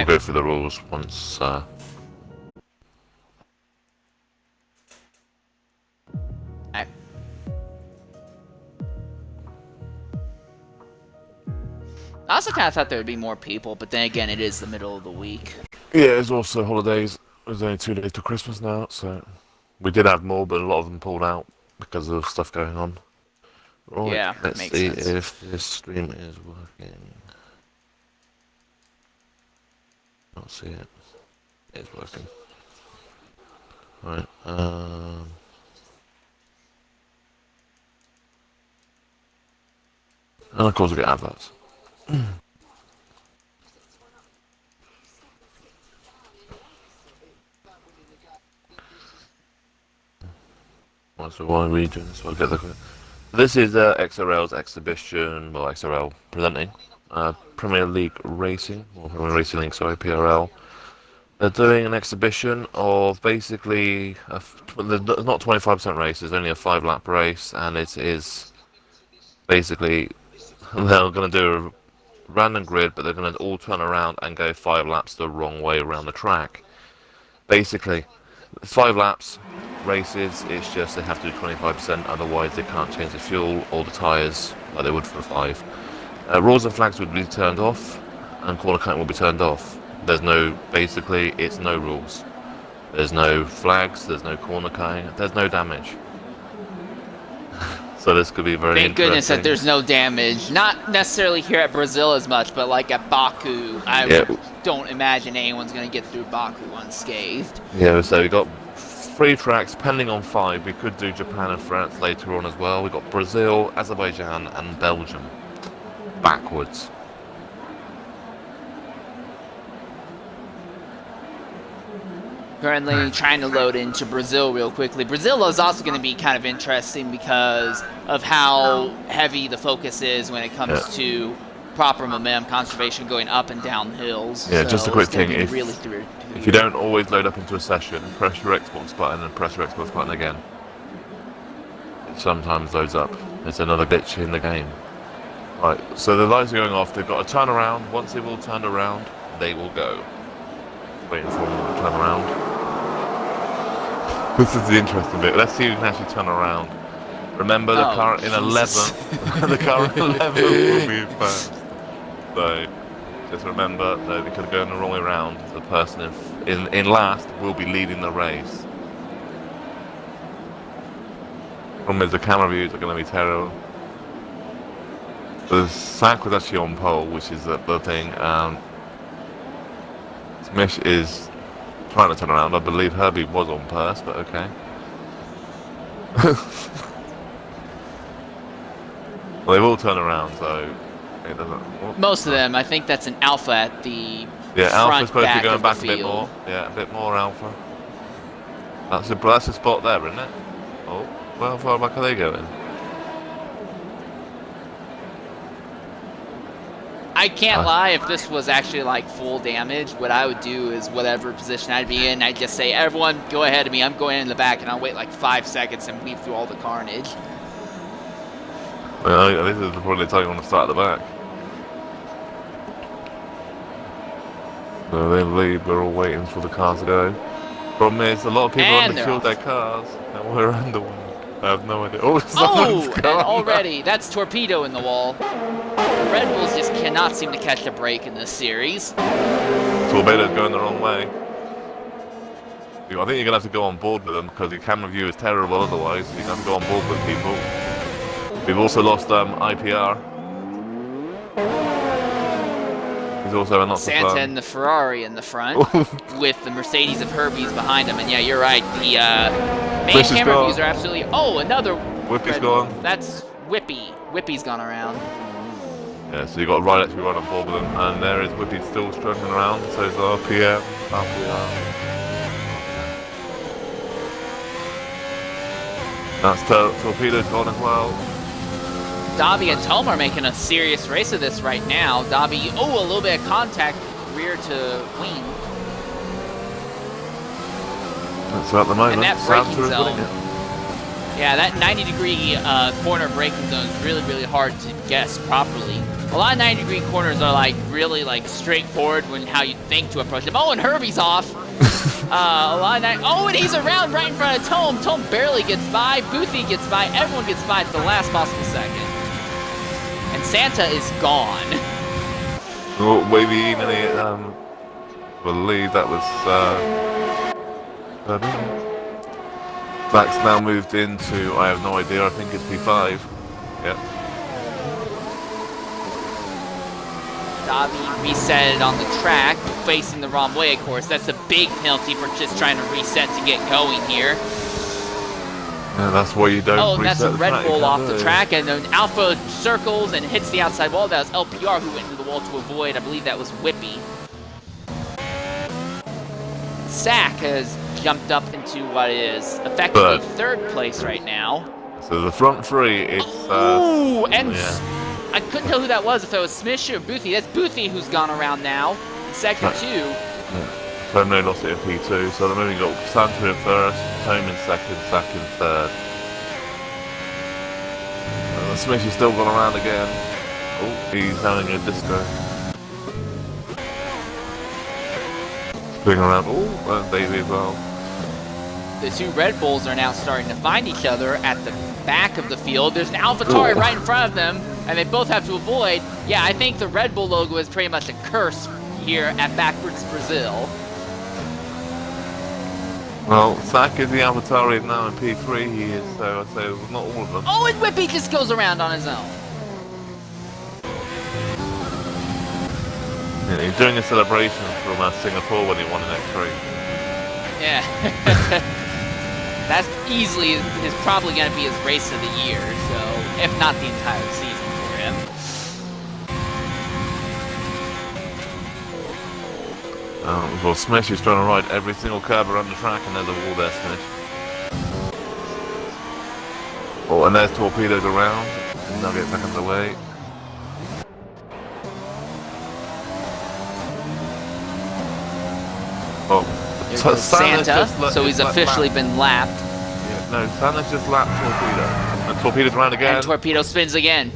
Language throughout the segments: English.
we'll go through the rules once. I also kind of thought there would be more people, but then again, it is the middle of the week. Yeah, it's also holidays. There's only 2 days to Christmas now, so we did have more, but a lot of them pulled out because of stuff going on. Right, Yeah, let's makes see sense. if this stream is working. Can't see it. It's working. Right. And of course we get adverts. So why are we doing this? So I'll get the. This is XRL's exhibition. Well, XRL presenting Premier League Racing, or Premier Racing League, sorry, PRL. They're doing an exhibition of basically there's not 25% race. There's only a 5-lap race, and it is basically they're going to do a random grid, but they're going to all turn around and go 5 laps the wrong way around the track. Basically, 5 laps races. It's just they have to do 25%, otherwise they can't change the fuel or the tyres like they would for a 5. Rules and flags would be turned off, and corner cutting will be turned off. There's basically, it's no rules. There's no flags, there's no corner cutting, there's no damage. So this could be very Thank interesting. goodness that there's no damage. Not necessarily here at Brazil as much, but like at Baku, I don't imagine anyone's going to get through Baku unscathed. Yeah, so we got 3 tracks, pending on 5. We could do Japan and France later on as well. We got Brazil, Azerbaijan, and Belgium. Backwards. Currently trying to load into Brazil real quickly. Brazil is also going to be kind of interesting because of how heavy the focus is when it comes to proper momentum conservation going up and down hills. Yeah, so just a quick thing. If you don't always load up into a session, press your Xbox button and press your Xbox button again. It sometimes loads up. There's another glitch in the game. Right, so the lights are going off. They've got to turn around. Once they've all turned around, they will go. Waiting for them to turn around. This is the interesting bit. Let's see who can actually turn around. Remember, the car in 11th, the car in 11th will be first. So, just remember that they could have gone the wrong way around. The person in last will be leading the race. Problem is, the camera views are going to be terrible. The Sack was actually on pole, which is the thing. Smish is trying to turn around. I believe Herbie was on first, but okay. Well, they've all turned around, so it doesn't. Most of them, I think that's an alpha at the Alpha's supposed to be going back a bit more. Yeah, a bit more alpha. That's a spot there, isn't it? Oh, well, how far back are they going? I can't lie, if this was actually like full damage, what I would do is whatever position I'd be in, I'd just say, everyone go ahead of me, I'm going in the back, and I'll wait like 5 seconds and weave through all the carnage. Well, this is probably the time you want to start at the back. So they leave, we're all waiting for the cars to go. Problem is, a lot of people underkilled their cars, and we're under one. I have no idea. Oh, and already, that's Torpedo in the wall. Red Bulls just cannot seem to catch a break in this series. Torpedo's going the wrong way. I think you're going to have to go on board with them because your camera view is terrible otherwise. You're going to have to go on board with people. We've also lost IPR. He's also not Santa and the Ferrari in the front with the Mercedes of Herbie's behind him. And yeah, you're right. The main camera views are absolutely... Oh, another... Whippy's gone. That's Whippy. Whippy's gone around. Yeah, so you've got to actually run on board with them. And there is Whippy still struggling around. So is RPM. That's Torpedo's gone as well. Dobby and Tom are making a serious race of this right now. Dobby, a little bit of contact, rear to wing. That's at the moment. And that braking zone. Yeah, that 90-degree corner braking zone is really, really hard to guess properly. A lot of 90-degree corners are like really like straightforward when how you think to approach them. Oh, and Herbie's off. A lot of and he's around right in front of Tome. Tome barely gets by. Boothie gets by. Everyone gets by at the last possible second. And Santa is gone. Oh, Wavy believe that was Zach's now moved into, I have no idea, I think it's P5. Yeah. Davi reset on the track, facing the wrong way, of course. That's a big penalty for just trying to reset to get going here. Yeah, that's why you don't and that's a reset Red Bull off the it. track, and then Alpha circles and hits the outside wall. That was LPR who went into the wall to avoid. I believe that was Whippy. Sack has jumped up into what is effectively third place right now. So the front three, it's... Ooh, and I couldn't tell who that was, if it was Smish or Boothie. That's Boothie who's gone around now in second two. Yeah. Tome lost it at P2, so they've only got Santa in first, Tome in second, Sack in third. Smish has still gone around again. Oh, he's having a disco. Spinning around. Oh, and Davey as well. The two Red Bulls are now starting to find each other at the back of the field. There's an AlphaTauri right in front of them, and they both have to avoid. Yeah, I think the Red Bull logo is pretty much a curse here at Backwards Brazil. Well, Sack is the AlphaTauri now in P3, he is, so I'd say not all of them. Oh, and Whippy just goes around on his own. Yeah, he's doing a celebration from Singapore when he won an X3. Yeah. That's easily is probably going to be his race of the year, so if not the entire season for him. Well, Smish is trying to ride every single curb around the track, and there's a wall there, Smish. Oh, and there's Torpedoes around, and they'll get back underway. Oh, Here goes Santa, so he's officially been lapped. Yeah, no, Santa's just lapped Torpedo. And Torpedo's around again. And Torpedo spins again.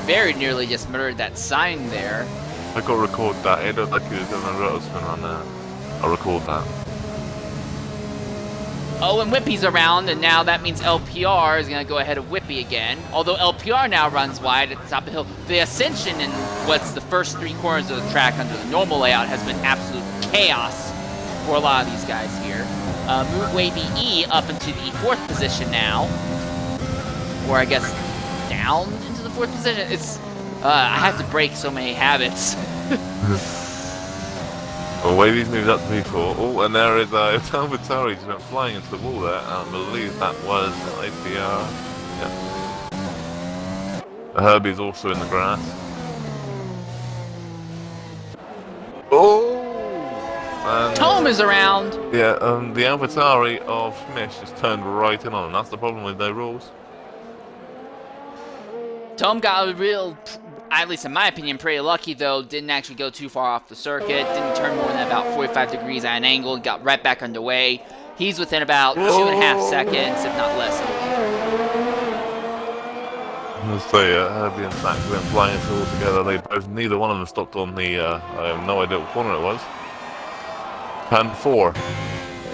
Very nearly just murdered that sign there. I got to record that. It looked like he was doing a rotor spin on there. I'll record that. Oh, and Whippy's around, and now that means LPR is going to go ahead of Whippy again. Although LPR now runs wide at the top of the hill. The ascension in what's the first three corners of the track under the normal layout has been absolute chaos for a lot of these guys here. Move Wavy E up into the fourth position now. Or I guess down into the fourth position. It's I have to break so many habits. Well, Wavy's moved up to P4. Oh, and there is AlphaTauri just went flying into the wall there. I believe that was APR. Yeah. Herbie's also in the grass. Oh! And Tome is around. yeah, the AlphaTauri of Smish just turned right in on him. That's the problem with no rules. Tome got a real, at least in my opinion, pretty lucky though. Didn't actually go too far off the circuit. Didn't turn more than about 45 degrees at an angle. Got right back underway. He's within about 2.5 seconds, if not less. Let's say Herbie and Sack went flying into all together. They both, neither one of them stopped on the, I have no idea what corner it was. Turn 4,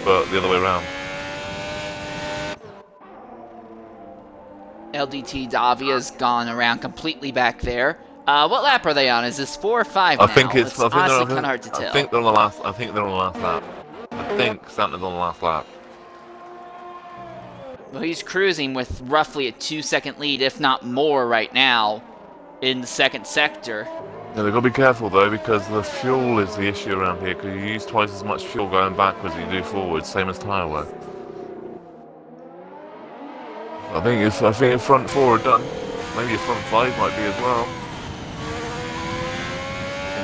but the other way around. LDT Davia's gone around completely back there. What lap are they on? Is this 4 or 5 now? I think it's. I think honestly kind of hard to tell. I think they're on the last. I think they're on the last lap. I think Santa's on the last lap. Well, he's cruising with roughly a 2-second lead, if not more, right now in the second sector. Yeah, they've got to be careful though, because the fuel is the issue around here. Because you use twice as much fuel going backwards as you do forwards, same as tyre wear. I think front 4 are done. Maybe a front 5 might be as well.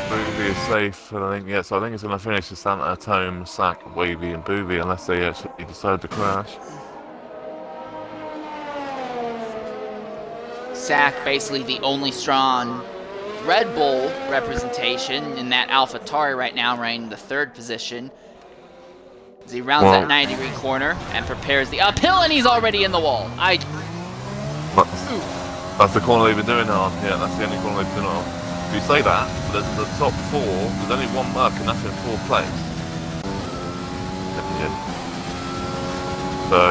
Boovie is safe, and I think so I think it's going to finish with Santa, Tome, Sack, Wavy, and Boovie, unless they actually decide to crash. Sack basically the only strong Red Bull representation in that AlphaTauri right now, running in the third position. As he rounds that 90-degree corner and prepares the uphill, and he's already in the wall. That's the corner they've been doing it on. Yeah, that's the only corner they've been doing it on. If you say that, but there's the top 4, there's only one Merc and that's in 4th place. Yeah. So,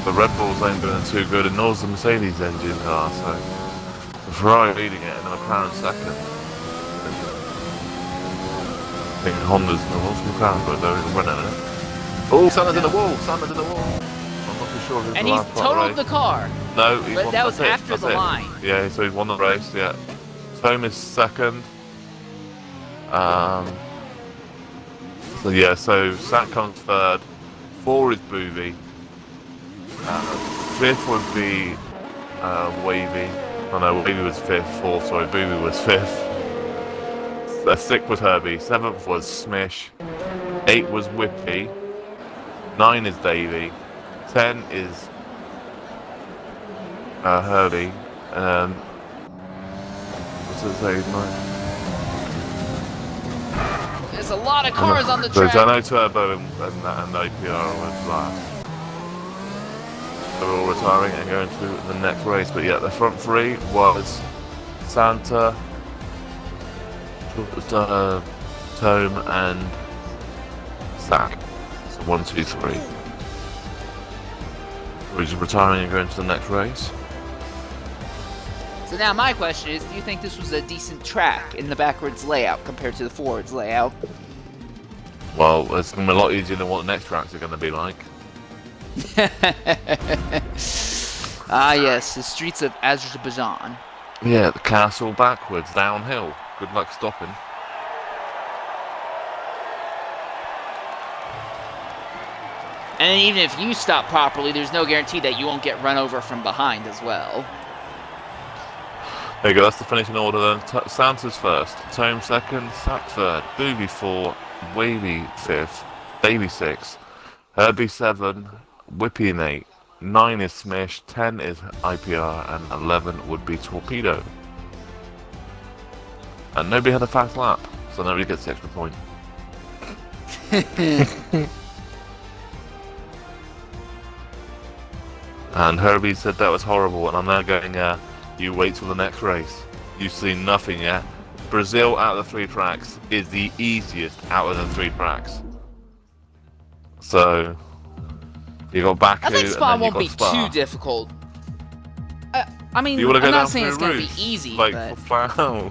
the Red Bulls ain't doing too good, and nor's the Mercedes engine car, so the Ferrari leading it and then McLaren second. I think Honda's, what's McLaren, but they're running it. Oh, Santa's in the wall, Santa's in the wall. I'm not too sure if it's And the he's last part of totaled the car. No, he's But won, that was that's after the line. Yeah, so he's won the race, yeah. Tom is second. So yeah, so Sat comes third. 4 is Boovy. 5th would be Wavy. Oh no, Wavy was 5th. 4th, sorry, Boovy was 5th. 6th was Herbie. 7th was Smish. 8 was Whippy. 9 is Davey. 10 is Herbie. What's it say? 9. There's a lot of cars on the So track. I know Turbo and APR were last. They're all retiring and going to the next race. But yeah, the front 3 was Santa, Tome and Zach. So 1, 2, 3. We're just retiring and going to the next race. So now my question is, do you think this was a decent track in the backwards layout compared to the forwards layout? Well, it's going to be a lot easier than what the next tracks are going to be like. Ah yes, the streets of Azerbaijan. Yeah, the castle backwards, downhill. Good luck stopping. And then even if you stop properly, there's no guarantee that you won't get run over from behind as well. There you go, that's the finishing order then. Santa's first, Tome second, Sat third, Boovy 4, Wavy 5th, Davey 6th, Herbie 7, Whippy in 8, 9 is Smish, 10 is IPR, and 11 would be Torpedo. And nobody had a fast lap, so nobody gets the extra point. And Herbie said that was horrible, and I'm now going, you wait till the next race. You've seen nothing yet. Brazil out of the 3 tracks is the easiest out of the 3 tracks. So you got Baku. I think Spa and then won't be Spa. too difficult. I mean, You want to go I'm down not saying it's through going to roofs? be easy, Like, but wow.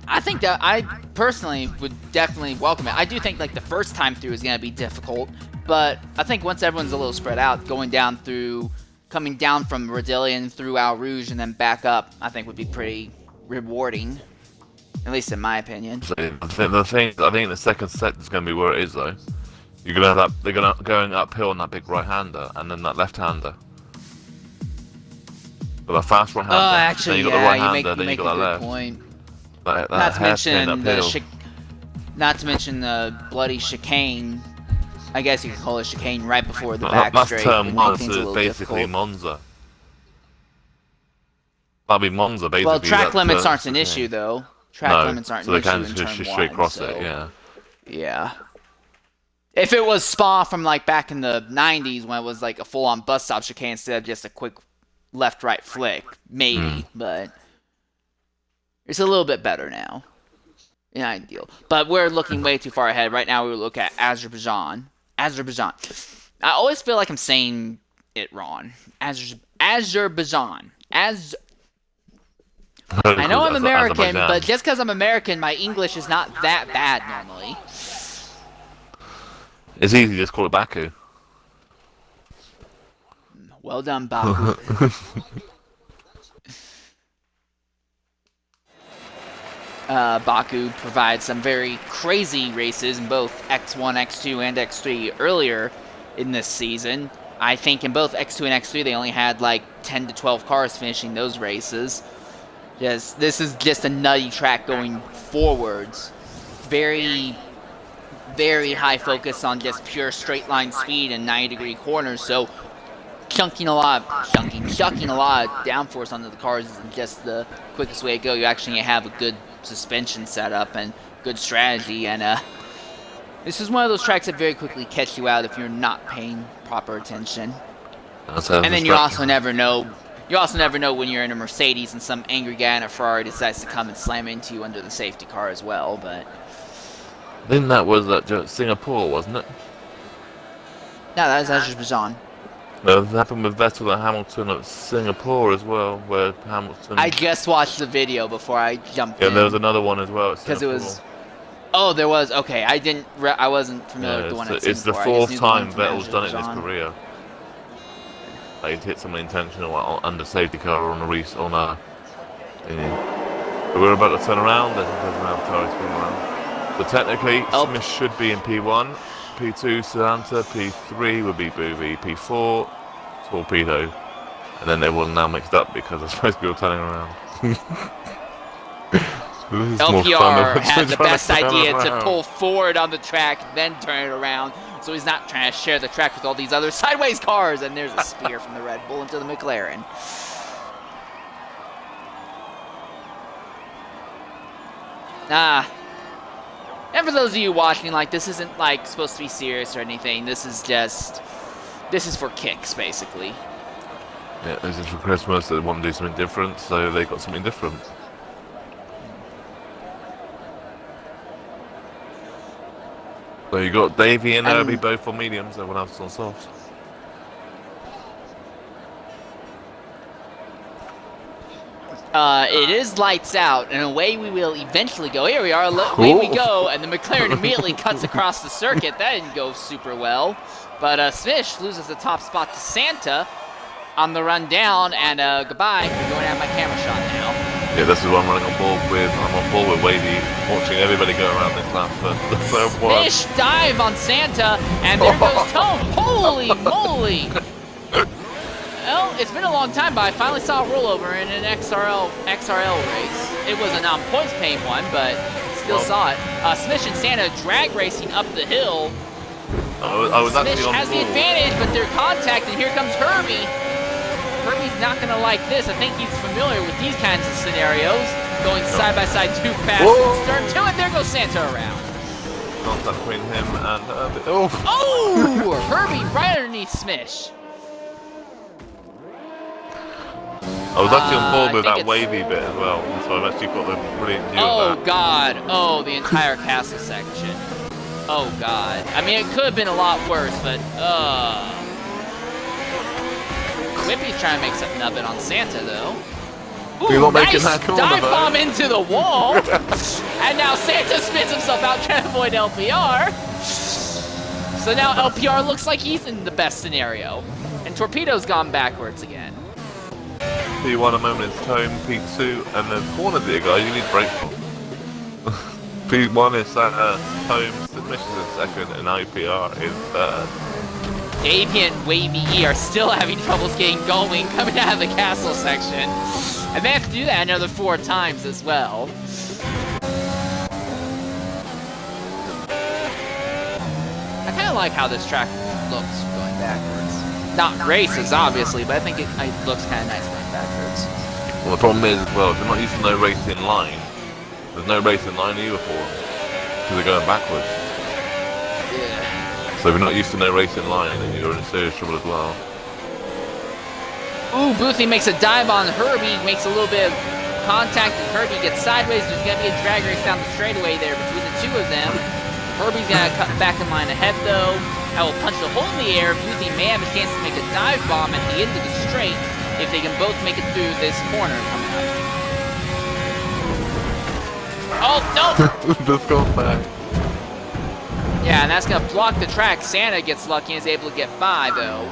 I think that I personally would definitely welcome it. I do think like the first time through is going to be difficult, but I think once everyone's a little spread out, coming down from Rodillion through Al Rouge and then back up, I think would be pretty rewarding, at least in my opinion. I think the second set is going to be where it is though. You're gonna have that. They're going uphill on that big right-hander and then that left-hander. But a fast right-hander. Actually, then you got the yeah, right-hander, then you make you a got good that left. point. That Not to mention the bloody chicane. I guess you could call it chicane right before the back That's straight. turn Would 1, make things a so little basically difficult. Monza. That'd be Monza, basically. Well, track that's, limits aren't an okay. issue though. Track limits aren't so an they can issue in just turn straight 1. cross So it, yeah. yeah. If it was Spa from like back in the 90s when it was like a full-on bus stop chicane instead of just a quick left-right flick, maybe, but it's a little bit better now. Yeah, ideal. But we're looking way too far ahead. Right now we look at Azerbaijan. I always feel like I'm saying it wrong. Azerbaijan. I know I'm American, but just because I'm American, my English is not that bad normally. It's easy, just call it Baku. Well done, Baku. Baku provides some very crazy races in both X1, X2, and X3 earlier in this season. I think in both X2 and X3 they only had like 10 to 12 cars finishing those races. This is just a nutty track going forwards. Very, very high focus on just pure straight line speed and 90-degree corners, so chucking a lot of downforce onto the cars isn't just the quickest way to go. You actually have a good suspension setup and good strategy, and this is one of those tracks that very quickly catch you out if you're not paying proper attention. And then you also never know You also never know when you're in a Mercedes and some angry guy in a Ferrari decides to come and slam into you under the safety car as well, but... I think that was at Singapore, wasn't it? No, that was Azerbaijan. No, that happened with Vettel and Hamilton at Singapore as well, where Hamilton... I just watched the video before I jumped in. Yeah, there was another one as well at Singapore. Because it was... Oh, there was. Okay, I wasn't familiar with the one at Singapore. It's the fourth time Vettel's done it in his career. Like, he'd hit someone intentional under safety car on a race on a... We're about to turn around, there's an AlphaTauri spin around. So technically, Smith should be in P1, P2 Santa, P3 would be Booby, P4 Torpedo, and then they will now mixed up because they're supposed to be all turning around. LPR had the best idea to pull forward on the track, then turn it around, so he's not trying to share the track with all these other sideways cars, and there's a spear from the Red Bull into the McLaren. And for those of you watching, like, this isn't, like, supposed to be serious or anything. This is for kicks, basically. Yeah, this is for Christmas. They want to do something different, so they got something different. So you got Davey and Herbie both on mediums, everyone else on softs. It is lights out, and away we will eventually go. Here we are, away we go, and the McLaren immediately cuts across the circuit. That didn't go super well, but Smith loses the top spot to Santa on the run down, and goodbye. We're going to have my camera shot now. Yeah, this is what I'm running on board with. I'm on board with Wavy, watching everybody go around this lap for the third one. Fish dive on Santa, and there goes Tone. Holy moly! Well, it's been a long time, but I finally saw a rollover in an XRL race. It was a non-points paying one, but still saw it. Smith and Santa drag racing up the hill. I was Smith actually on has the advantage, but they're contacted. Here comes Herbie. Herbie's not going to like this. I think he's familiar with these kinds of scenarios. Going side by side too fast. Stern to it. There goes Santa around. Contact between him and Herbie. Oh! Herbie right underneath Smith. I was actually on board with that wavy bit as well, so I've actually got the brilliant view of that. Oh, God. Oh, the entire castle section. Oh, God. I mean, it could have been a lot worse, but, Whippy's trying to make something of it on Santa, though. Ooh, nice dive bomb into the wall. And now Santa spins himself out trying to avoid LPR. So now LPR looks like he's in the best scenario. And Torpedo's gone backwards again. P1 a moment is Tone, P2, and the corner there, guys, you need brake for. P1 is Tone, Submissions in second, and IPR is third. Davey and Wavy E are still having troubles getting going, coming out of the castle section. And they have to do that another 4 times as well. I kind of like how this track looks going backwards. Not races, obviously, but I think it looks kind of nice going backwards. Well, the problem is, as well, if they're not used to no racing line, there's no racing line either for them, because they're going backwards. Yeah. So if you're not used to no racing line, then you're in serious trouble as well. Ooh, Boothie makes a dive on Herbie, makes a little bit of contact, and Herbie gets sideways. There's going to be a drag race down the straightaway there between the two of them. Herbie's going to cut back in line ahead, though. I will punch the hole in the air. Boothie may have a chance to make a dive bomb at the end of the straight if they can both make it through this corner coming up. Oh, no! Just go back. Yeah, and that's going to block the track. Santa gets lucky and is able to get by, though.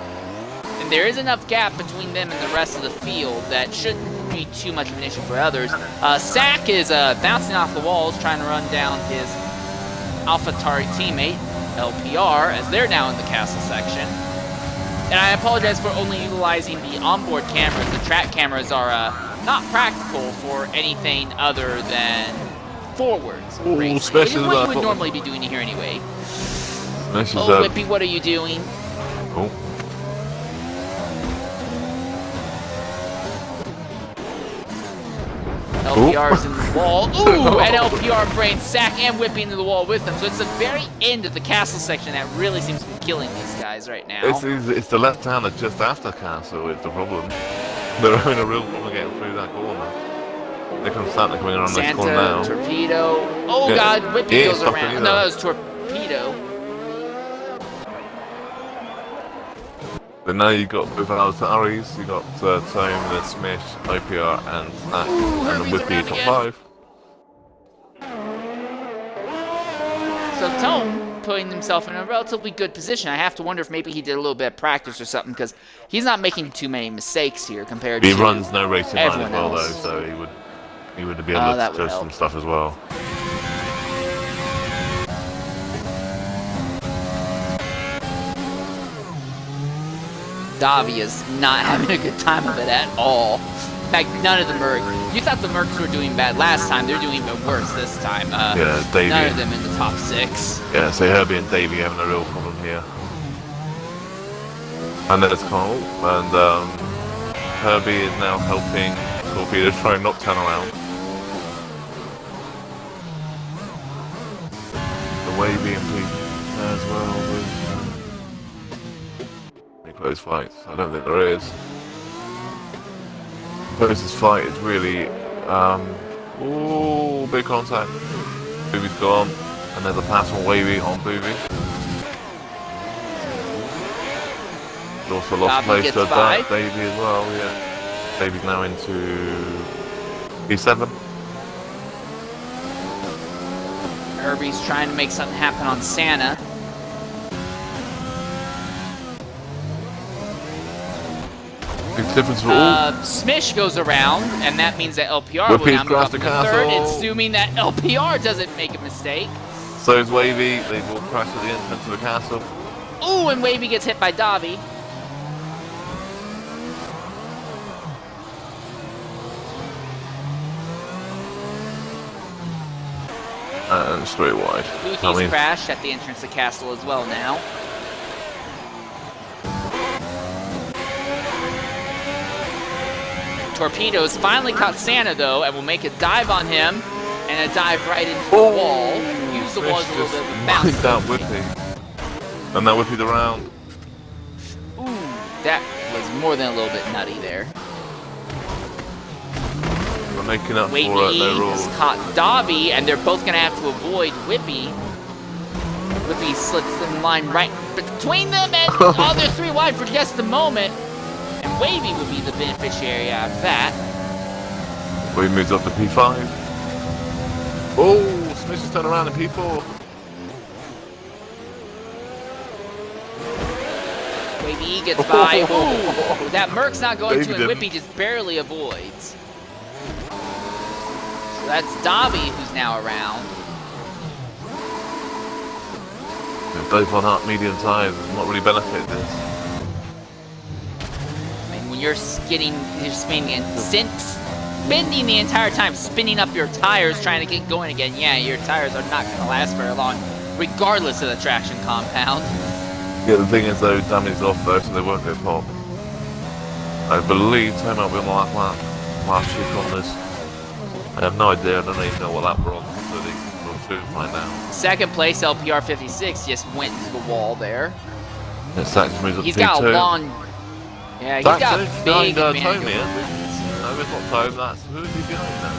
And there is enough gap between them and the rest of the field that shouldn't be too much of an issue for others. Sack is bouncing off the walls, trying to run down his AlphaTauri teammate, LPR, as they're now in the castle section. And I apologize for only utilizing the onboard cameras. The track cameras are not practical for anything other than forwards. Which is what you would normally be doing here anyway. Oh, Whippy, what are you doing? Oh. LPR's in the wall. Ooh, and LPR brains Sack and Whippy into the wall with them. So it's the very end of the castle section that really seems to be killing these guys right now. It's the left-hander just after castle is the problem. They're having a real problem getting through that corner. There comes Santa coming around this corner now. Santa, Torpedo. Oh Yeah. God, Whippy goes stopping around. either. No, that was Torpedo. But now you've got both Altaris, you've got Tome, the Smish, OPR, and Snack, and the Whippy top 5. So Tome putting himself in a relatively good position. I have to wonder if maybe he did a little bit of practice or something, because he's not making too many mistakes here compared to He runs no racing line as everyone well else. though, so he would be able to adjust some stuff as well. Davi is not having a good time of it at all. In fact, none of the Mercs. You thought the Mercs were doing bad last time. They're doing even worse this time. Yeah, Davey. None of them in the top 6. Yeah, so Herbie and Davey having a real problem here. And there's Cole, and Herbie is now helping Torpedo try and not turn around. The Wavy and Bleak as well with any close fights. I don't think there is. Closest fight is really ooh, big contact. Booby's gone, and there's a pass on Wavy on Booby. Also lost place to Davey as well, yeah. Davey's now into P7. Herbie's trying to make something happen on Santa. Big difference for all. Smish goes around, and that means that LPR will now move up into third, assuming that LPR doesn't make a mistake. So is Wavy, they will crash at the entrance to the castle. Ooh, and Wavy gets hit by Davi. And straight wide. Lucy's crashed at the entrance to Castle as well now. Torpedoes finally caught Santa though, and will make a dive on him, and a dive right into the wall. Use the wall as a little bit of a bounce. That Whippy. And that Whippy's around. Ooh, that was more than a little bit nutty there. We're making up Wavy for it, their rules. has caught Davi, and they're both going to have to avoid Whippy. Whippy slips in line right between them, and oh, they're 3 wide for just a moment. And Wavy will be the beneficiary out of that. Wavy moves up to P5. Oh, Smith has turned around in P4. Wavy gets by. Ooh, that Merc's not going Davey to, and Whippy just barely avoids. So that's Davi who's now around. Both on hot medium tires does not really benefit this. I mean, when you're spinning the entire time, spinning up your tires, trying to get going again, yeah, your tires are not going to last very long, regardless of the traction compound. Yeah, the thing is though, damage off though, so they won't go pop. I believe Tome will be on the last lap, last check on this. I have no idea, I don't even know what lap we're on, so we'll soon find out. Second place, LPR 56 just went into the wall there. Yeah, Sax moves up He's to got P2. a long, yeah, he's got a big Tome advantage here. over No, it's not Tome, that's who is he behind now?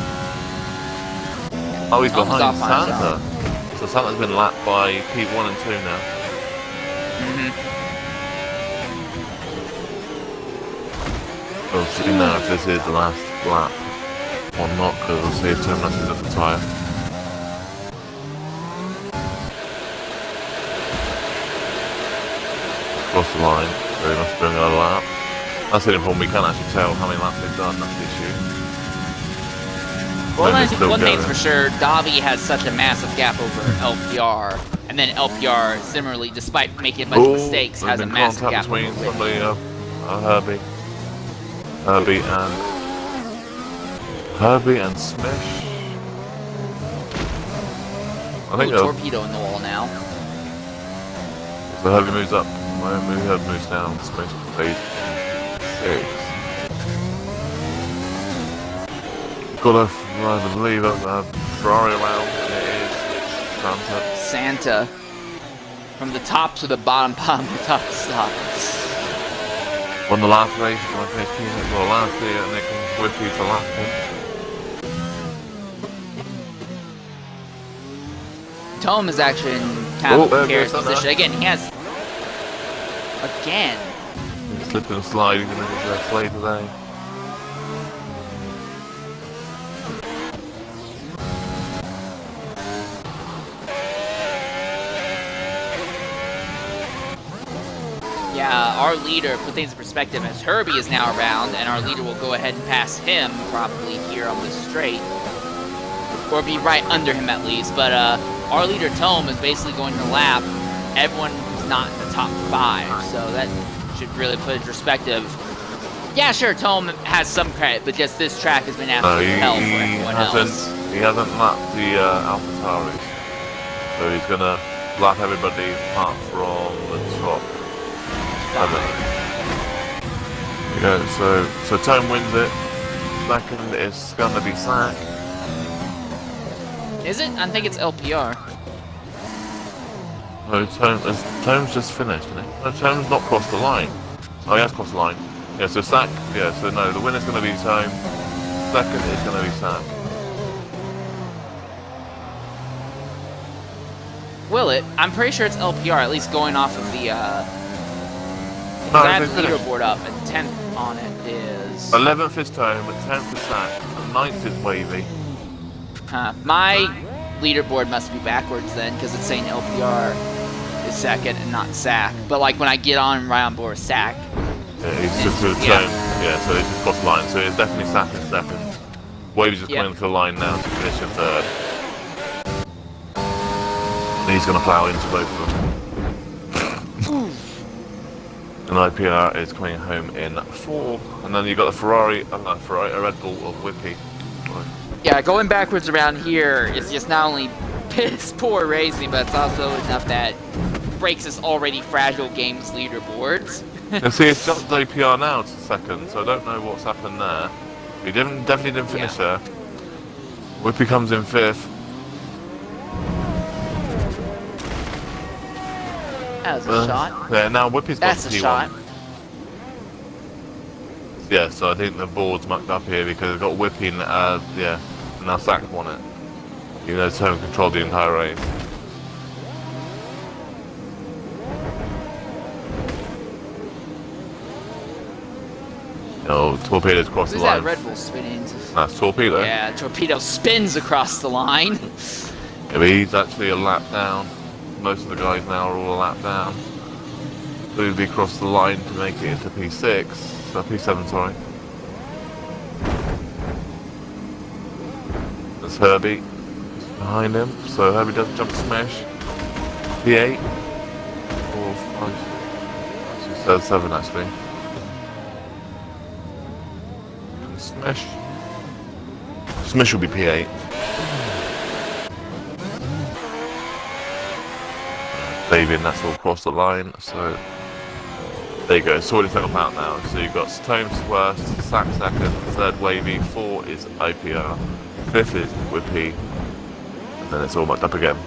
Oh, he's Tome's behind off on Santa. So Santa's been lapped by P1 and 2 now. We'll see now if this is the last lap or not, because we'll see if Tome messes up the tyre. Across the line, so he must be doing another lap. That's the only problem, we can't actually tell how many laps they've done, that's the issue. Well, one thing's for sure, Davi has such a massive gap over LPR, and then LPR, similarly, despite making a bunch of mistakes, has a massive gap over between somebody, Herbie and Smish. I think Torpedo in the wall now. So Herbie moves up, Herbie moves down, Smish plays 6. Got a, I believe, a Ferrari around, and it is Santa. Santa. From the top to the bottom, bottom to top to top. Won the last race, he's going to finish P6. Well, last year, and then comes Whippy to lap him. Tome is actually in kind of a precarious goes position. Again, he has... Again. He's slipping and sliding in his sleigh today. Yeah, our leader, put things in perspective, as Herbie is now around, and our leader will go ahead and pass him probably here on this straight. Or be right under him at least, but our leader Tome is basically going to lap everyone who's not in the top 5, so that should really put it in perspective. Yeah, sure, Tome has some credit, but just this track has been absolute hell for everyone else. He hasn't lapped the AlphaTauris, so he's going to lap everybody apart from the top 7. Yeah, so Tome wins it. Second is going to be Sack. Is it? I think it's LPR. No, Tome's just finished, isn't he? No, Tome's not crossed the line. Oh, he has crossed the line. Yeah, so Sack, yeah, so no, the winner's going to be Tome. Second is going to be Sack. Will it? I'm pretty sure it's LPR, at least going off of the, No, I have they the finished. leaderboard up, and 10th on it is... 11th is Tome, and 10th is Sack, and 9th is Wavy. My leaderboard must be backwards then, because it's saying LPR is second and not Sack. But like when I get on right on board with Sack, Yeah, he's just with Tome. Yeah, so he's just crossed the line. So it's definitely Sack in second. Wavy's just coming to the line now to finish in third. And he's going to plough into both of them. And IPR is coming home in 4. And then you've got the Ferrari, a Red Bull of Whippy. yeah, going backwards around here is just not only piss poor racing, but it's also enough that breaks this already fragile game's leaderboards. And see, it's jumped IPR now to second, so I don't know what's happened there. He definitely didn't finish there. Whippy comes in 5th. That was a shot. Yeah, now Whippy's got That's a P1. shot. Yeah, so I think the board's mucked up here because it's got Whippy, yeah, and now Sack won it. Even though Tone controlled the entire race. Oh, Torpedo's crossed Who's the line. that Red Bull spinning? That's Torpedo. Yeah, Torpedo spins across the line. Yeah, but he's actually a lap down. Most of the guys now are all a lap down. Booby crossed the line to make it into P6. P7, sorry. There's Herbie behind him. So Herbie does jump smash. P8. 4, 5, 6, 7 actually. Smash. Smash will be P8. Davey and that's all across the line, so there you go, sorted itself out now. So you've got Tome's worst, Sack second, third Wavy, 4 is IPR, 5th is Whippy, and then it's all mucked up again.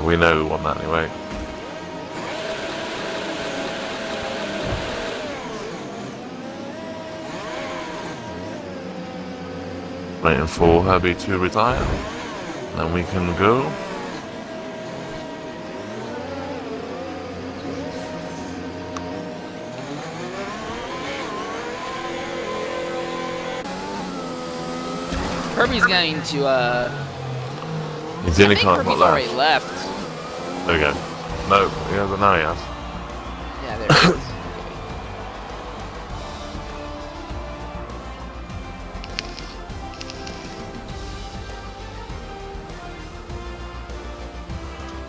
We know who won that anyway. Waiting for Herbie to retire. Then we can go. Herbie's going to, He's in I the think car, Herbie's not already left. left. There we go. No, he hasn't, now he has. Yeah, there it is.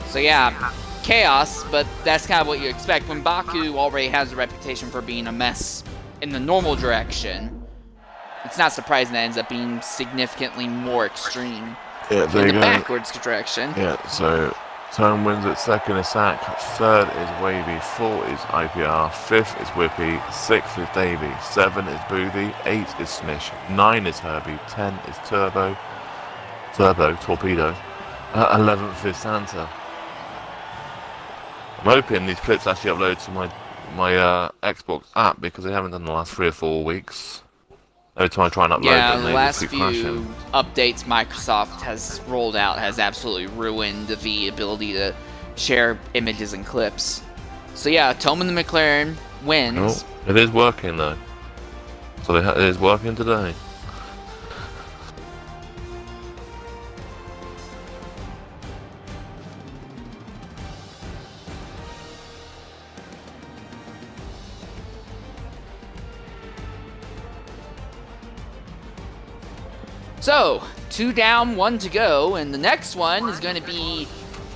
So yeah, chaos, but that's kind of what you expect. When Baku already has a reputation for being a mess in the normal direction, it's not surprising that it ends up being significantly more extreme Yeah, there in you the go. backwards direction. Yeah, so Tone wins it, second is Sack, third is Wavy, 4 is IPR, 5th is Whippy, 6th is Davey, 7 is Boothie, 8 is Smish, 9 is Herbie, 10 is Torpedo, 11th is Santa. I'm hoping these clips actually upload to my Xbox app because they haven't done the last 3 or 4 weeks. Every time I try and upload Yeah, them, the they just last keep few crashing. updates Microsoft has rolled out has absolutely ruined the ability to share images and clips. So yeah, Toman the McLaren wins. Oh, it is working though. So it is working today. So, 2 down, 1 to go, and the next one is going to be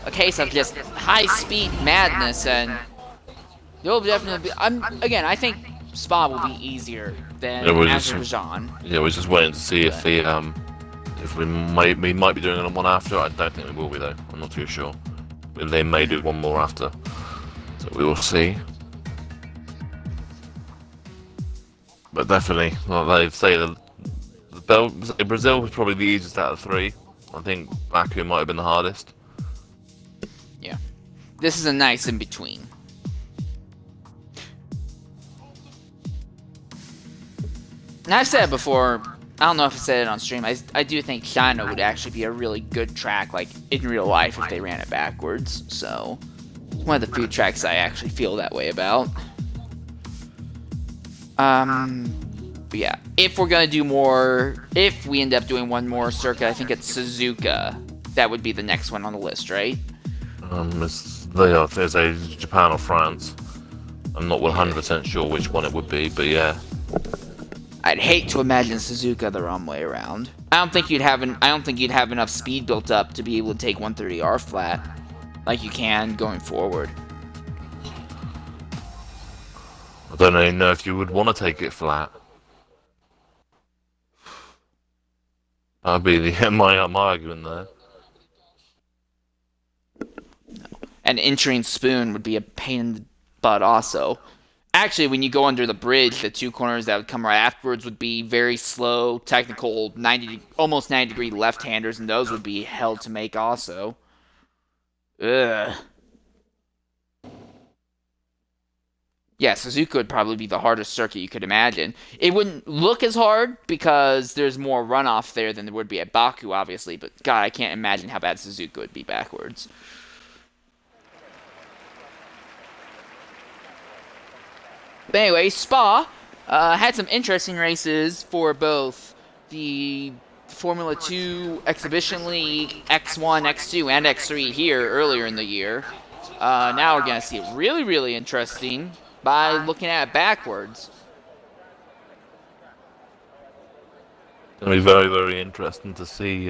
a case of just high-speed madness, and there'll definitely be... again, I think Spa will be easier than Azerbaijan. We're just waiting to see if we might be doing one after. I don't think we will be though. I'm not too sure. They may do one more after, so we will see. But definitely, like they say, Brazil was probably the easiest out of 3. I think Baku might have been the hardest. Yeah. This is a nice in-between. And I've said before, I don't know if I said it on stream, I do think China would actually be a really good track, like, in real life if they ran it backwards. So, it's one of the few tracks I actually feel that way about. But yeah, if we're gonna do more, if we end up doing one more circuit, I think it's Suzuka. That would be the next one on the list, right? There's a Japan or France. I'm not 100% sure which one it would be, but yeah. I'd hate to imagine Suzuka the wrong way around. I don't think you'd have enough speed built up to be able to take 130R flat, like you can going forward. I don't even know if you would want to take it flat. That'd be my argument there. And entering Spoon would be a pain in the butt also. Actually, when you go under the bridge, the 2 corners that would come right afterwards would be very slow, technical, almost 90-degree left-handers, and those would be hell to make also. Ugh. Yeah, Suzuka would probably be the hardest circuit you could imagine. It wouldn't look as hard because there's more runoff there than there would be at Baku, obviously, but God, I can't imagine how bad Suzuka would be backwards. But anyway, Spa had some interesting races for both the Formula 2 Exhibition League X1, X2, and X3 here earlier in the year. Now we're going to see it really, really interesting by looking at it backwards. It's going to be very, very interesting to see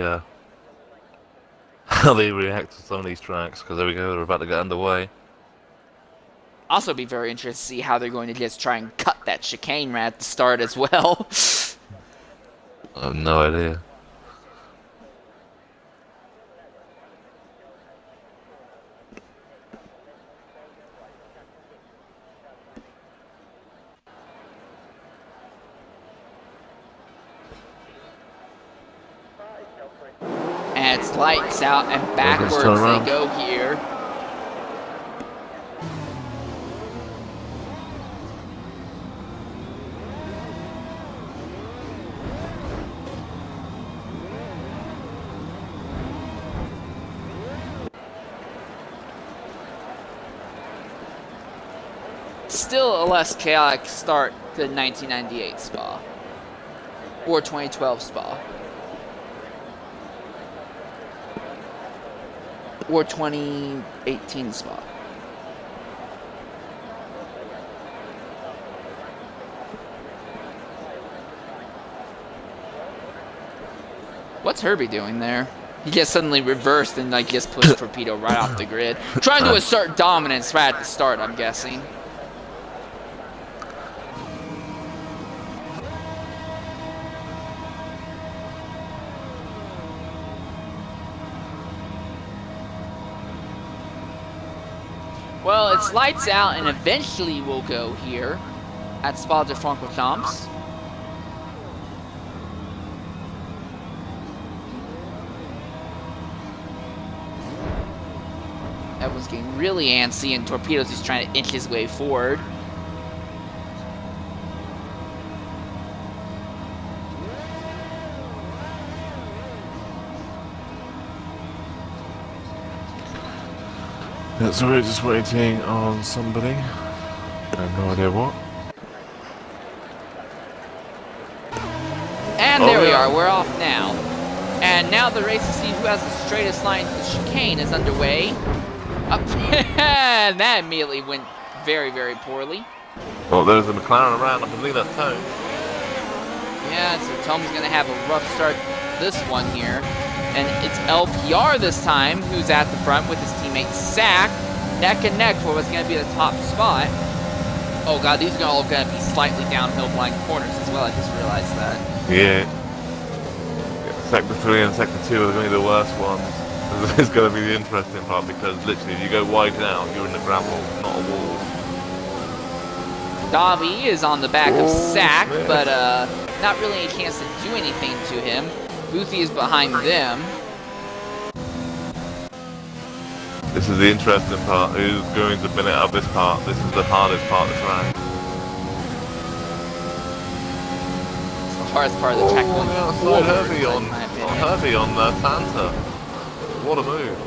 how they react to some of these tracks, because there we go, they're about to get underway. Also be very interested to see how they're going to just try and cut that chicane right at the start as well. I have no idea. And it's lights out and backwards they go here. Still a less chaotic start than 1998 Spa. Or 2012 Spa. Or 2018 Spa. What's Herbie doing there? He just suddenly reversed and like just pushed Torpedo right off the grid. Trying to assert dominance right at the start, I'm guessing. Well, it's lights out, and eventually we'll go here at Spa de Francorchamps. At Everyone's getting really antsy, and Torpedo's just trying to inch his way forward. Yeah, so we're just waiting on somebody. I have no idea what. And there we are, we're off now. And now the race to see who has the straightest line to the chicane is underway. And that immediately went very, very poorly. Well, there's a McLaren around, I believe that's Tone. Yeah, so Tome's going to have a rough start this one here. And it's LPR this time who's at the front with his teammate Sack, neck and neck for what's going to be the top spot. Oh god, these are all going to be slightly downhill blind corners as well, I just realized that. Yeah. Sector 3 and Sector 2 are going to be the worst ones. This is going to be the interesting part because literally if you go wide now, you're in the gravel, not a wall. Davi is on the back of Sack, but not really a chance to do anything to him. Boothie is behind them. This is the interesting part. Who's going to bin it out of this part? This is the hardest part of the track. It's the hardest part of the track. Herbie on Santa. What a move.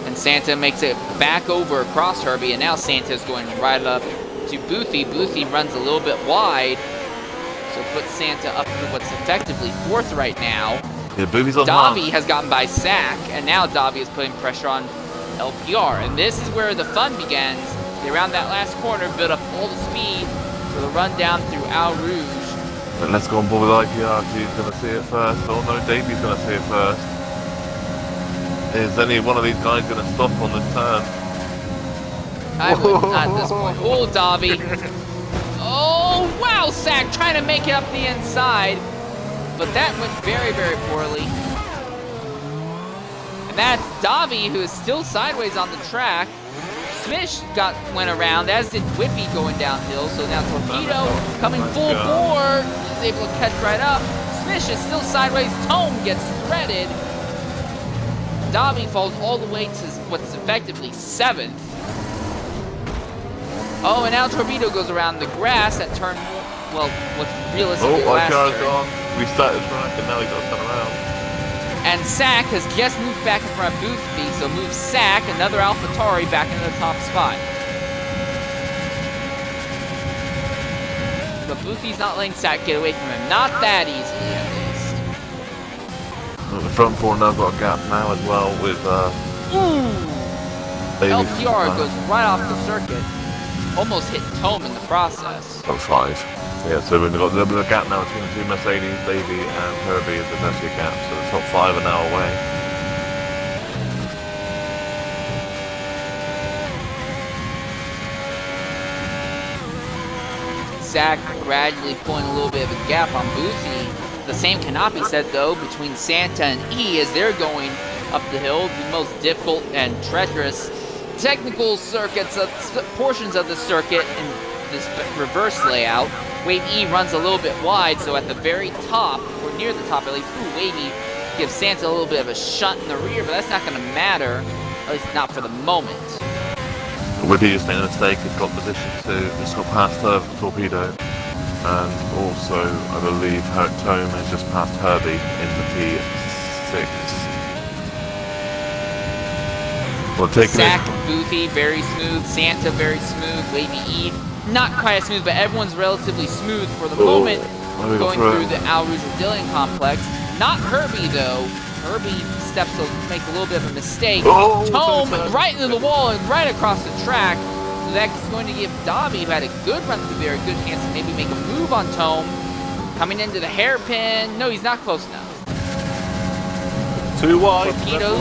And Santa makes it back over across Herbie, and now Santa's going right up to Boothie. Boothie runs a little bit wide, so puts Santa up to what's effectively fourth right now. Yeah, Boothie's on Davi has gotten by Sack, and now Davi is putting pressure on LPR. And this is where the fun begins. They round that last corner, build up all the speed for the run down through Al Rouge. But let's go on board with IPR. He's going to see it first. Oh no, Davy's going to see it first. Is any one of these guys going to stop on this turn? I wouldn't at this point. Oh, Davi. Oh, wow, Sack trying to make it up the inside. But that went very, very poorly. And that's Davi, who is still sideways on the track. Smish went around, as did Whippy going downhill. So now Torpedo coming full bore is able to catch right up. Smish is still sideways. Tome gets threaded. Davi falls all the way to what's effectively 7th. Oh, and now Torpedo goes around the grass at turn, well, what's realistically the last IPR's turn. gone. We started the track and now he's got to turn around. And Sack has just moved back in front of Boothby, so moves Sack, another AlphaTauri, back into the top spot. But Boothby's not letting Sack get away from him. Not that easily, at least. Well, the front four now got a gap now as well with LPR goes right off the circuit. Almost hit Tome in the process. Top 5. Yeah, so we've got a little bit of a gap now between the two Mercedes, Davey and Herbie. There's actually a gap, so the top 5 are now away. Sack gradually pulling a little bit of a gap on Boothie. The same cannot be said, though, between Santa and E as they're going up the hill, the most difficult and treacherous technical circuits, portions of the circuit in this reverse layout. Wave E runs a little bit wide, so at the very top, or near the top at least, Wavy gives Santa a little bit of a shunt in the rear, but that's not going to matter, at least not for the moment. Whippy just made a mistake. He's got position to just got past Torpedo. And also, I believe Tome has just passed Herbie into P6. Well, Sack, Boothie, very smooth. Santa, very smooth. Wavy E, not quite as smooth, but everyone's relatively smooth for the moment. Going through the Al Rouge Dillian complex. Not Herbie, though. Herbie steps to make a little bit of a mistake. Tome right into the wall and right across the track. So that's going to give Davi, who had a good run through there, a good chance to maybe make a move on Tome. Coming into the hairpin. No, he's not close enough. Too wide. Torpedo.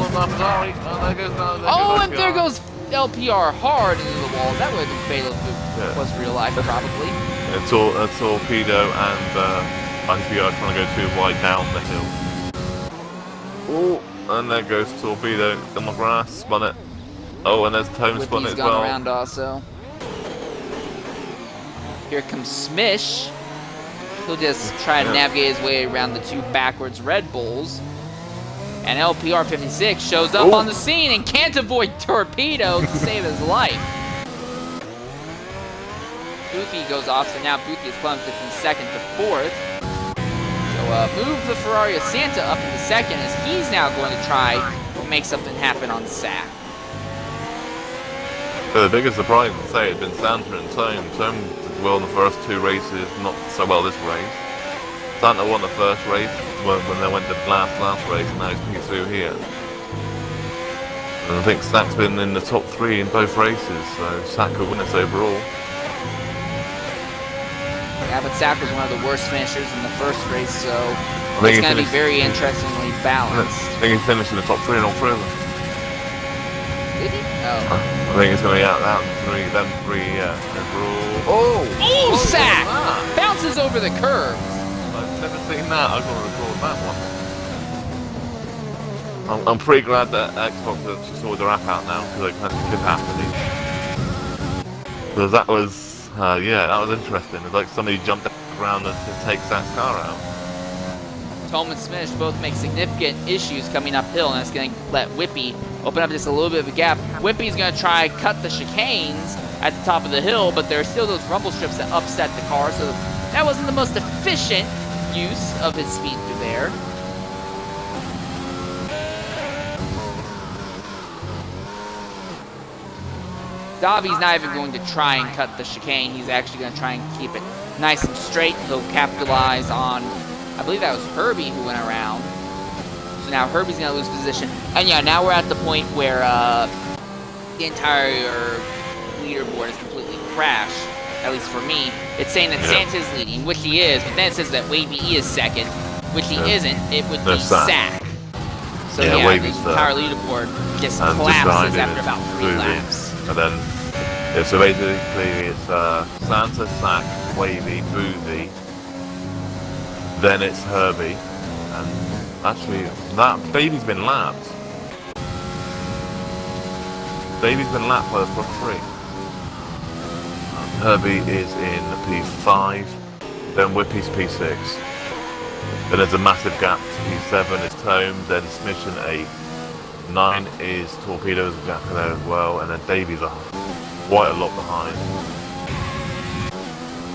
And there goes LPR hard into the wall. That would have been fatal if it was real life, probably. It's a Torpedo and IPR trying to go too wide down the hill. Oh, and there goes Torpedo on the grass, spun it. Oh, and there's Tome spun it as well. Gone around also. Here comes Smish. He'll just try to navigate his way around the two backwards Red Bulls. And LPR 56 shows up on the scene and can't avoid torpedo to save his life. Boothie goes off, so now Boothie is plummeted from second to fourth. So move the Ferrari of Santa up into second as he's now going to try to make something happen on Sack. So the biggest surprise to say has been Santa and Tome. Tome did well in the first two races, not so well this race. Santa won the first race when they went to last race, and now he's picking through here. And I think Sack's been in the top 3 in both races, so Sack could win this overall. Yeah, but Sack was one of the worst finishers in the first race, so it's going to be very interestingly balanced. I think he finished in the top 3 in all 3 of them. Did he? Oh. I think it's going to be out them three overall. Oh, Sack! Bounces over the curb. I've never seen that. I've got to record that one. I'm pretty glad that Xbox actually saw the wrap out now, because it could happen. Because that was, that was interesting. It's like somebody jumped around to take Sack's car out. Tome and Smith both make significant issues coming uphill, and it's going to let Whippy open up just a little bit of a gap. Whippy's going to try cut the chicanes at the top of the hill, but there are still those rumble strips that upset the car, so that wasn't the most efficient use of his speed through there. Davi's not even going to try and cut the chicane. He's actually going to try and keep it nice and straight. He'll capitalize on, I believe that was Herbie who went around. So now Herbie's going to lose position. And yeah, now we're at the point where the entire leaderboard is completely crashed, at least for me. It's saying that Santa's leading, which he is, but then it says that Wavy E is second, which he isn't. It would be Sack. So yeah, the entire leaderboard just collapses after about 3 laps. And then, so basically it's Santa, Sack, Wavy, Boozy, then it's Herbie, and actually that Baby's been lapped. Baby's been lapped by the front 3. Herbie is in P5, then Whippy's P6. Then there's a massive gap to P7 is Tome, then Smission 8. 9 is Torpedo's gap there as well, and then Davies are quite a lot behind.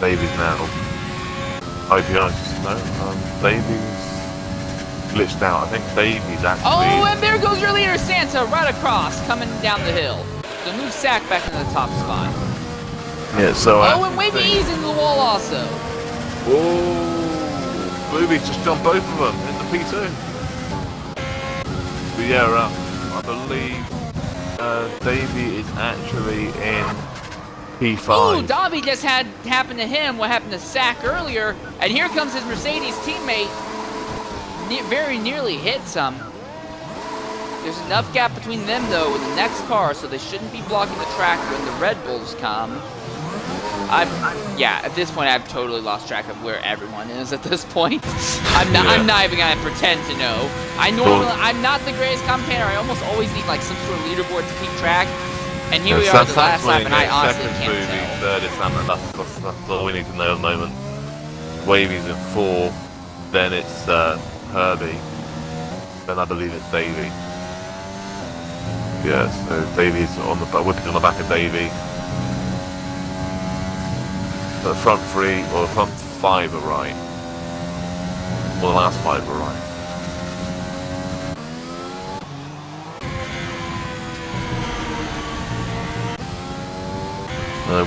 Davies now. IPI, no, Davies glitched out. I think Davies actually. Oh, and there goes your leader, Santa, right across, coming down the hill. So move Sack back into the top spot. Yeah, so. Oh, and Wavy E's into the wall also. Oh, Boobies just jumped both of them into P2. But yeah, I believe Davey is actually in P5. Oh, Dobby just had happen to him what happened to Sack earlier, and here comes his Mercedes teammate. Very nearly hits him. There's enough gap between them though with the next car, so they shouldn't be blocking the track when the Red Bulls come. At this point I've totally lost track of where everyone is at this point. I'm not even gonna pretend to know. I'm not the greatest commentator. I almost always need like some sort of leaderboard to keep track. And here we are at the last lap, and I honestly can't tell. Third is Santa. That's all we need to know at the moment. Wavy's in 4, then it's Herbie, then I believe it's Davey. Yeah, so Davey's on the Whippy's on the back of Davey. The front 3 or the front 5 are right. Well, the last 5 are right.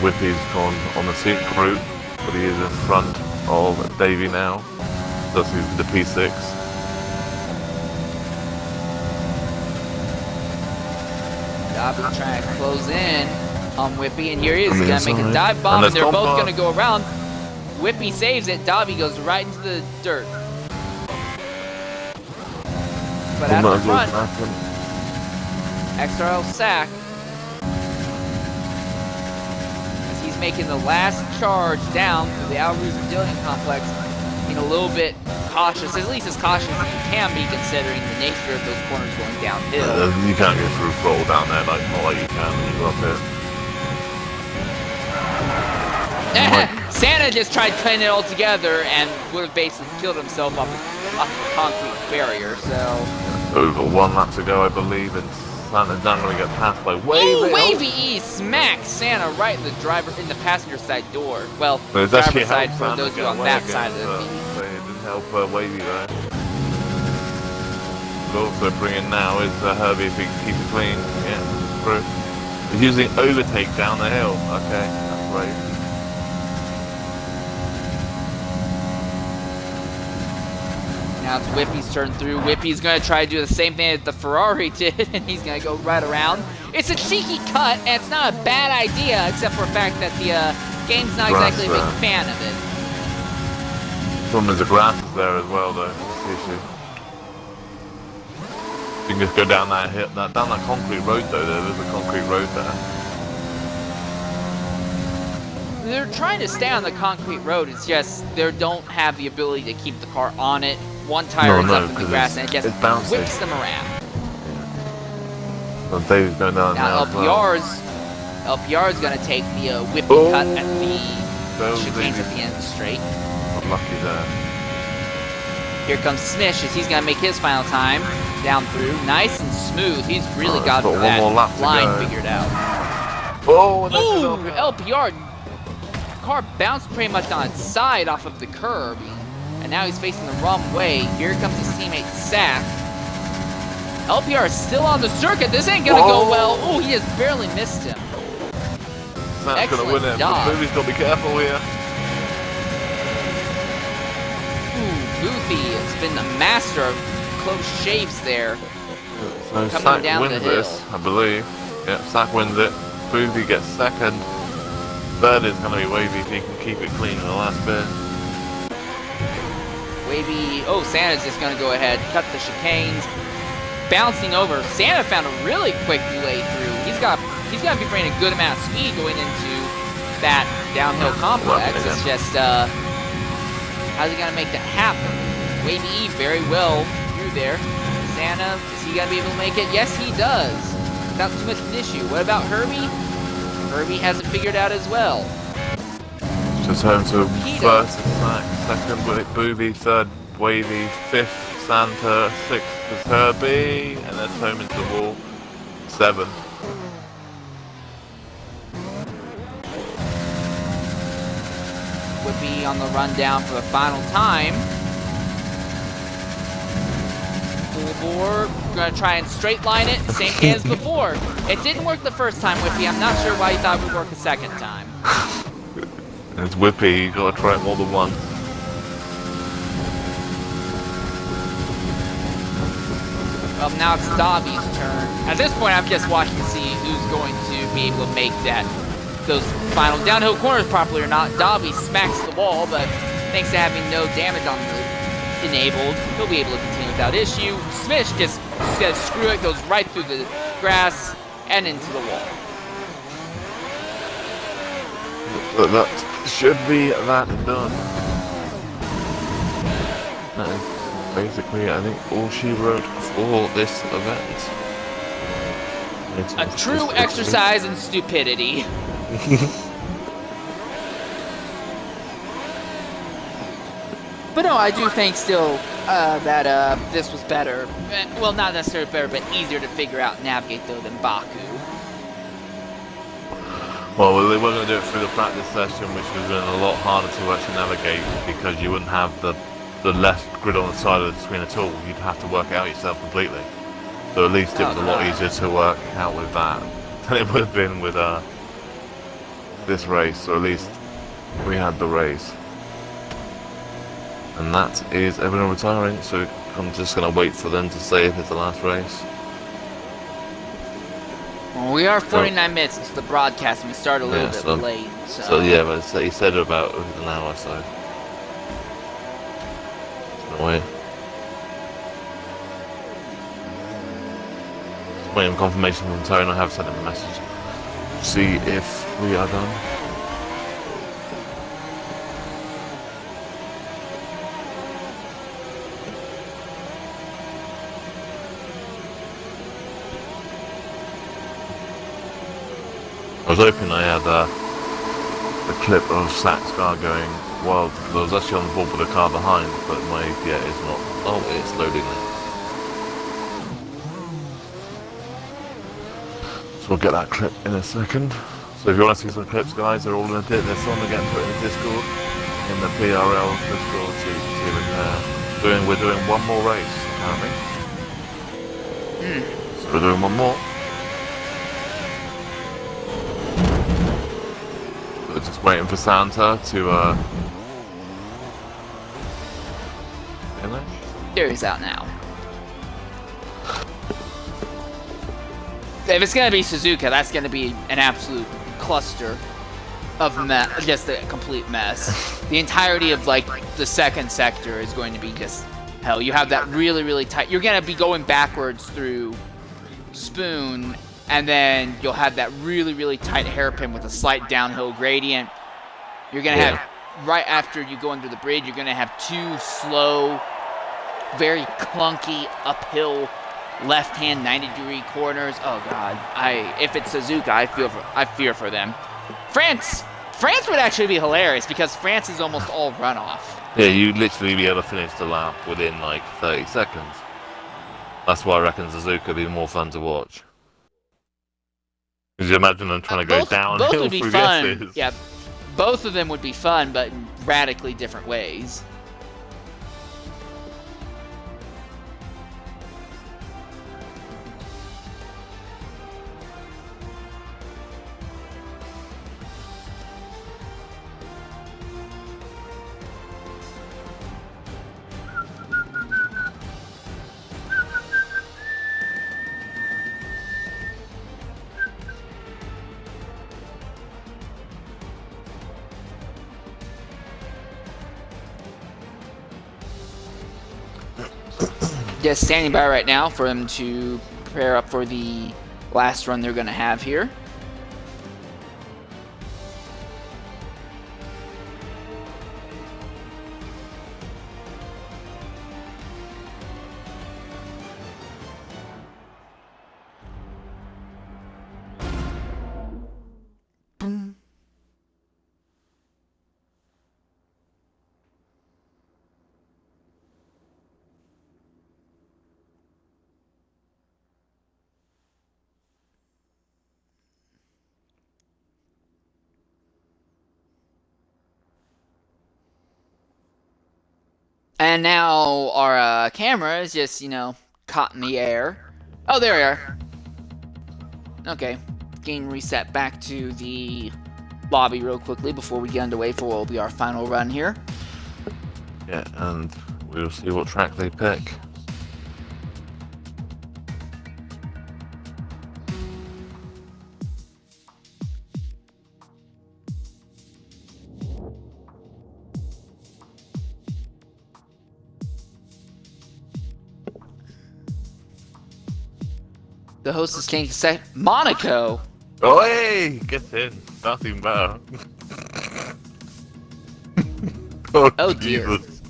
Whippy's gone on the seat route, but he is in front of Davey now. Thus he's the P6. Dobby trying to close in on Whippy, and here he is. He's going to make a dive bomb, and they're both going to go around. Whippy saves it. Dobby goes right into the dirt. But at the front, XRL Sack, as he's making the last charge down through the Alruz-Dillian complex, being a little bit cautious, at least as cautious as you can be considering the nature of those corners going downhill. You can't get through throttle down there like you can when you go up here. Santa just tried putting it all together and would have basically killed himself off a concrete barrier, so Over 1 lap to go, I believe, and Santa's now going to get passed by Wavy. Ooh, Wavy E smacks Santa right in the passenger side door. Well, But it's driver's actually side helped for Santa those of you get on away that again, side of the but feed. it didn't help Wavy though. But also bringing now is Herbie if he can keep it clean. Yeah, through. He's using overtake down the hill. Okay, that's great. Now it's Whippy's turn through. Whippy's going to try to do the same thing that the Ferrari did, and he's going to go right around. It's a cheeky cut, and it's not a bad idea, except for the fact that the game's not exactly a big fan of it. Problem is the grass is there as well, though. That's the issue. You can just go down that hill, down that concrete road, though. There's a concrete road there. They're trying to stay on the concrete road. It's just they don't have the ability to keep the car on it. One tire is up in the grass, and it just whips them around. Well, Dave's going down now LPR's going to take the whippy cut at the chicanes at the end of the straight. Not lucky there. Here comes Smish as he's going to make his final time. Down through. Nice and smooth. He's really got that line figured out. Oh, ooh, LPR. Car bounced pretty much on its side off of the curb. And now he's facing the wrong way. Here comes his teammate Sack. LPR is still on the circuit. This ain't going to go well. Oh, he just barely missed him. Sack's going to win it. Boothie's got to be careful here. Boothie has been the master of close shaves there. So Sack wins this, I believe. Yeah, Sack wins it. Boothie gets second. Third is going to be Wavy if he can keep it clean in the last bit. Wavy, oh, Santa's just going to go ahead, cut the chicanes. Bouncing over. Santa found a really quick lay through. He's got to be bringing a good amount of speed going into that downhill complex. It's just, how's he going to make that happen? Wavy E very well through there. Santa, is he going to be able to make it? Yes, he does. Without too much of an issue. What about Herbie? Herbie has it figured out as well. Just home to first is Sack, second Boothie, third Wavy, fifth Santa, sixth is Herbie, and that's home into the wall. 7. Whippy on the rundown for the final time. Full bore, gonna try and straight line it, same thing as before. It didn't work the first time, Whippy. I'm not sure why you thought it would work a second time. It's Whippy, you gotta try it more than once. Well, now it's Dobby's turn. At this point, I'm just watching to see who's going to be able to make those final downhill corners properly or not. Dobby smacks the wall, but thanks to having no damage on the enabled, he'll be able to continue without issue. Smish just says screw it, goes right through the grass and into the wall. But that should be that done. That is basically, I think, all she wrote for this event. A true exercise in stupidity. But no, I do think still that this was better. Well, not necessarily better, but easier to figure out and navigate though than Baku. Well, they were going to do it through the practice session, which was a lot harder to actually navigate because you wouldn't have the left grid on the side of the screen at all. You'd have to work it out yourself completely. So at least it was a lot easier to work out with that than it would have been with this race. Or at least we had the race. And that is everyone retiring, so I'm just going to wait for them to say if it's the last race. Well, we are 49 minutes into the broadcast and we started a little bit late. So yeah, but he said about an hour or so. Wait. Waiting confirmation from Tone. I have sent him a message. See if we are done. I was hoping I had a clip of Sack's car going wild because I was actually on the board with the car behind, but my APA is not. Oh, it's loading now. So we'll get that clip in a second. So if you want to see some clips, guys, they're all in there's some again put in the Discord, in the PRL Discord, so you can see them there. We're doing one more race, apparently. So we're doing one more. We're just waiting for Santa to finish. There he's out now. If it's gonna be Suzuka, that's gonna be an absolute cluster of just a complete mess. The entirety of like the second sector is going to be just hell. You have that really tight. You're gonna be going backwards through Spoon, and then you'll have that really tight hairpin with a slight downhill gradient. You're gonna have right after you go under the bridge, you're gonna have two slow, very clunky uphill left-hand 90-degree corners. Oh God! If it's Suzuka, I fear for them. France would actually be hilarious because France is almost all runoff. Yeah, you'd literally be able to finish the lap within like 30 seconds. That's why I reckon Suzuka would be more fun to watch. Could you imagine them trying to go downhill both would be through fun. the S's? Yeah, both of them would be fun, but in radically different ways. Just standing by right now for them to prepare up for the last run they're going to have here. And now our camera is just, caught in the air. Oh, there we are. Okay. Game reset back to the lobby real quickly before we get underway for what will be our final run here. Yeah, and we'll see what track they pick. The host has changed the set. Monaco! Oh, hey! Get in. That's even better. Oh, dear. Jesus.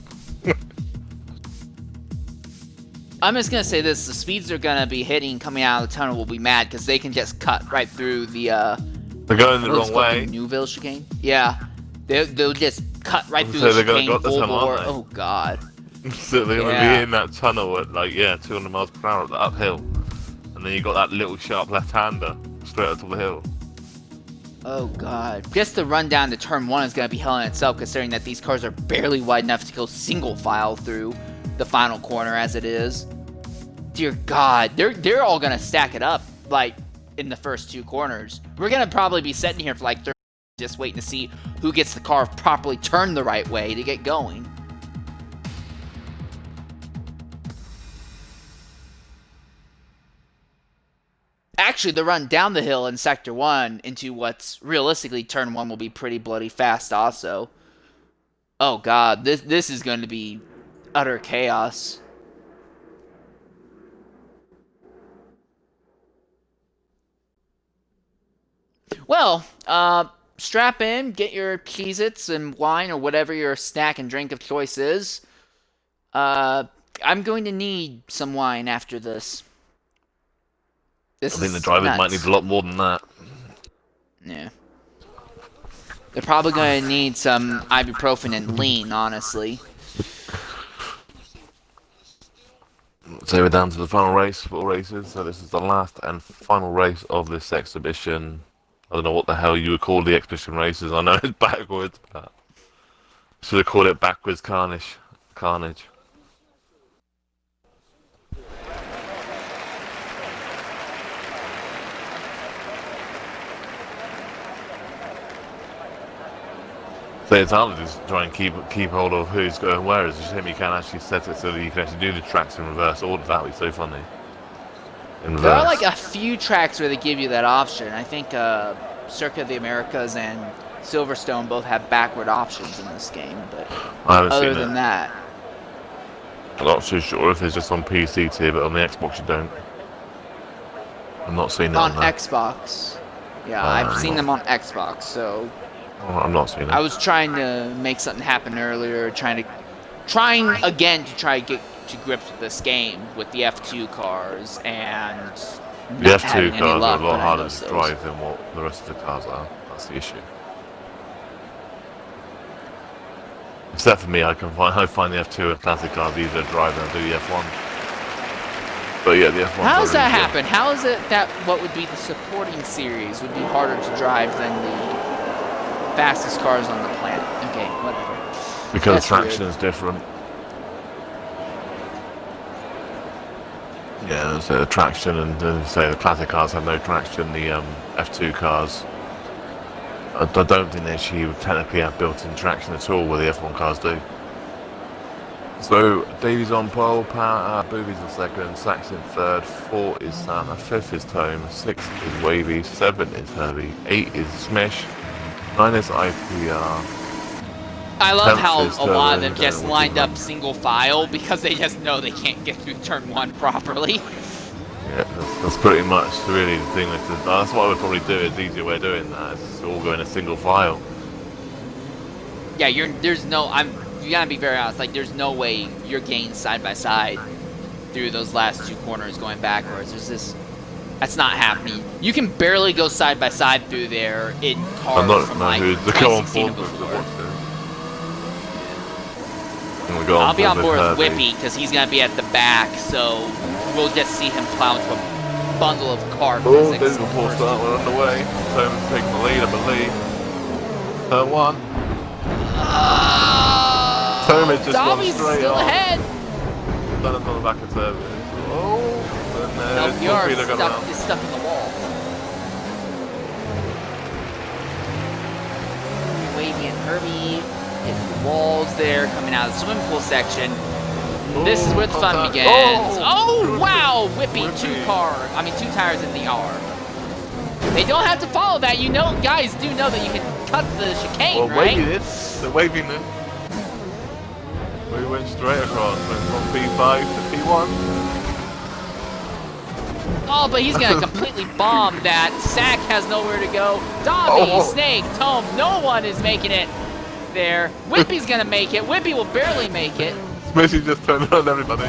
I'm just going to say this. The speeds they're going to be hitting coming out of the tunnel will be mad because they can just cut right through the... They're going the wrong way. Neuville chicane? Yeah. They'll just cut right through So the they're chicane gonna got the full tunnel, bore. aren't they? Oh, God. So they're going to be in that tunnel at 200 miles per hour at the uphill. And then you got that little sharp left-hander straight up to the hill. Oh God. Just the run down to turn 1 is going to be hell in itself, considering that these cars are barely wide enough to go single file through the final corner as it is. Dear God. They're all going to stack it up, in the first two corners. We're going to probably be sitting here for 30 just waiting to see who gets the car properly turned the right way to get going. Actually, the run down the hill in Sector 1 into what's realistically Turn 1 will be pretty bloody fast also. Oh God, this is going to be utter chaos. Well, strap in, get your Cheez-Its and wine or whatever your snack and drink of choice is. I'm going to need some wine after this. I think the drivers might need a lot more than that. Yeah. They're probably going to need some ibuprofen and lean, honestly. So we're down to the final race, 4 races. So this is the last and final race of this exhibition. I don't know what the hell you would call the exhibition races. I know it's backwards, but should have called it backwards carnage. Carnage. So it's hard to just try and keep hold of who's going where. It's a shame you can't actually set it so that you can actually do the tracks in reverse order. That would be so funny. In reverse. There are like a few tracks where they give you that option. I think Circuit of the Americas and Silverstone both have backward options in this game, but other than that, I'm not too sure if it's just on PC tier, but on the Xbox you don't. I'm not seeing it on Xbox. Yeah, I've seen them on Xbox, so I'm not seeing it. I was trying to make something happen earlier, trying again to try to get to grips with this game with the F2 cars, and the F2 cars are a lot harder harder to drive than what the rest of the cars are. That's the issue. Except for me, I find the F2 and classic cars easier to drive than I do the F1. But yeah, the F1. How does that happen? How is it that what would be the supporting series would be harder to drive than the fastest cars on the planet? Okay, whatever. Because traction is different. Yeah, there's traction, and say the classic cars have no traction. The F2 cars, I don't think they actually technically have built-in traction at all, where the F1 cars do. So Davies on pole, Boobies in second, Sachs in third, 4 is Santa, 5th is Tome, 6 is Wavy, 7 is Herbie, 8 is Smish, 9 is IPR. I love how a lot of them just lined up single file because they just know they can't get through turn 1 properly. Yeah, that's pretty much really the thing. That's what I would probably do. It's the easier way of doing that. Is all go in a single file. Yeah, you gotta be very honest. Like, there's no way you're getting side by side through those last 2 corners going backwards. That's not happening. You can barely go side by side through there in cars from like 2016 and before. I'll be on board with Whippy because he's gonna be at the back, so we'll just see him plow into a bundle of car physics. There's a poor start. We're on the way. Tome's taking the lead, I believe. Turn 1. Tome is just Dobby's gone straight still on. ahead. Dunham's on the back of Tome. Oh, and LPR is stuck in the wall. Wavy and Herbie hit the walls there, coming out of the swimming pool section. This is where the fun begins. Oh, wow! Whippy, 2 tires in the R. They don't have to follow that. You know, guys do know that you can cut the chicane, right? Wavy did. The Wavy knew. We went straight across. Went from P5 to P1. Oh, but he's going to completely bomb that. Sack has nowhere to go. Dobby, Snake, Tome, no one is making it there. Whippy's going to make it. Whippy will barely make it. Smithy just turned around everybody.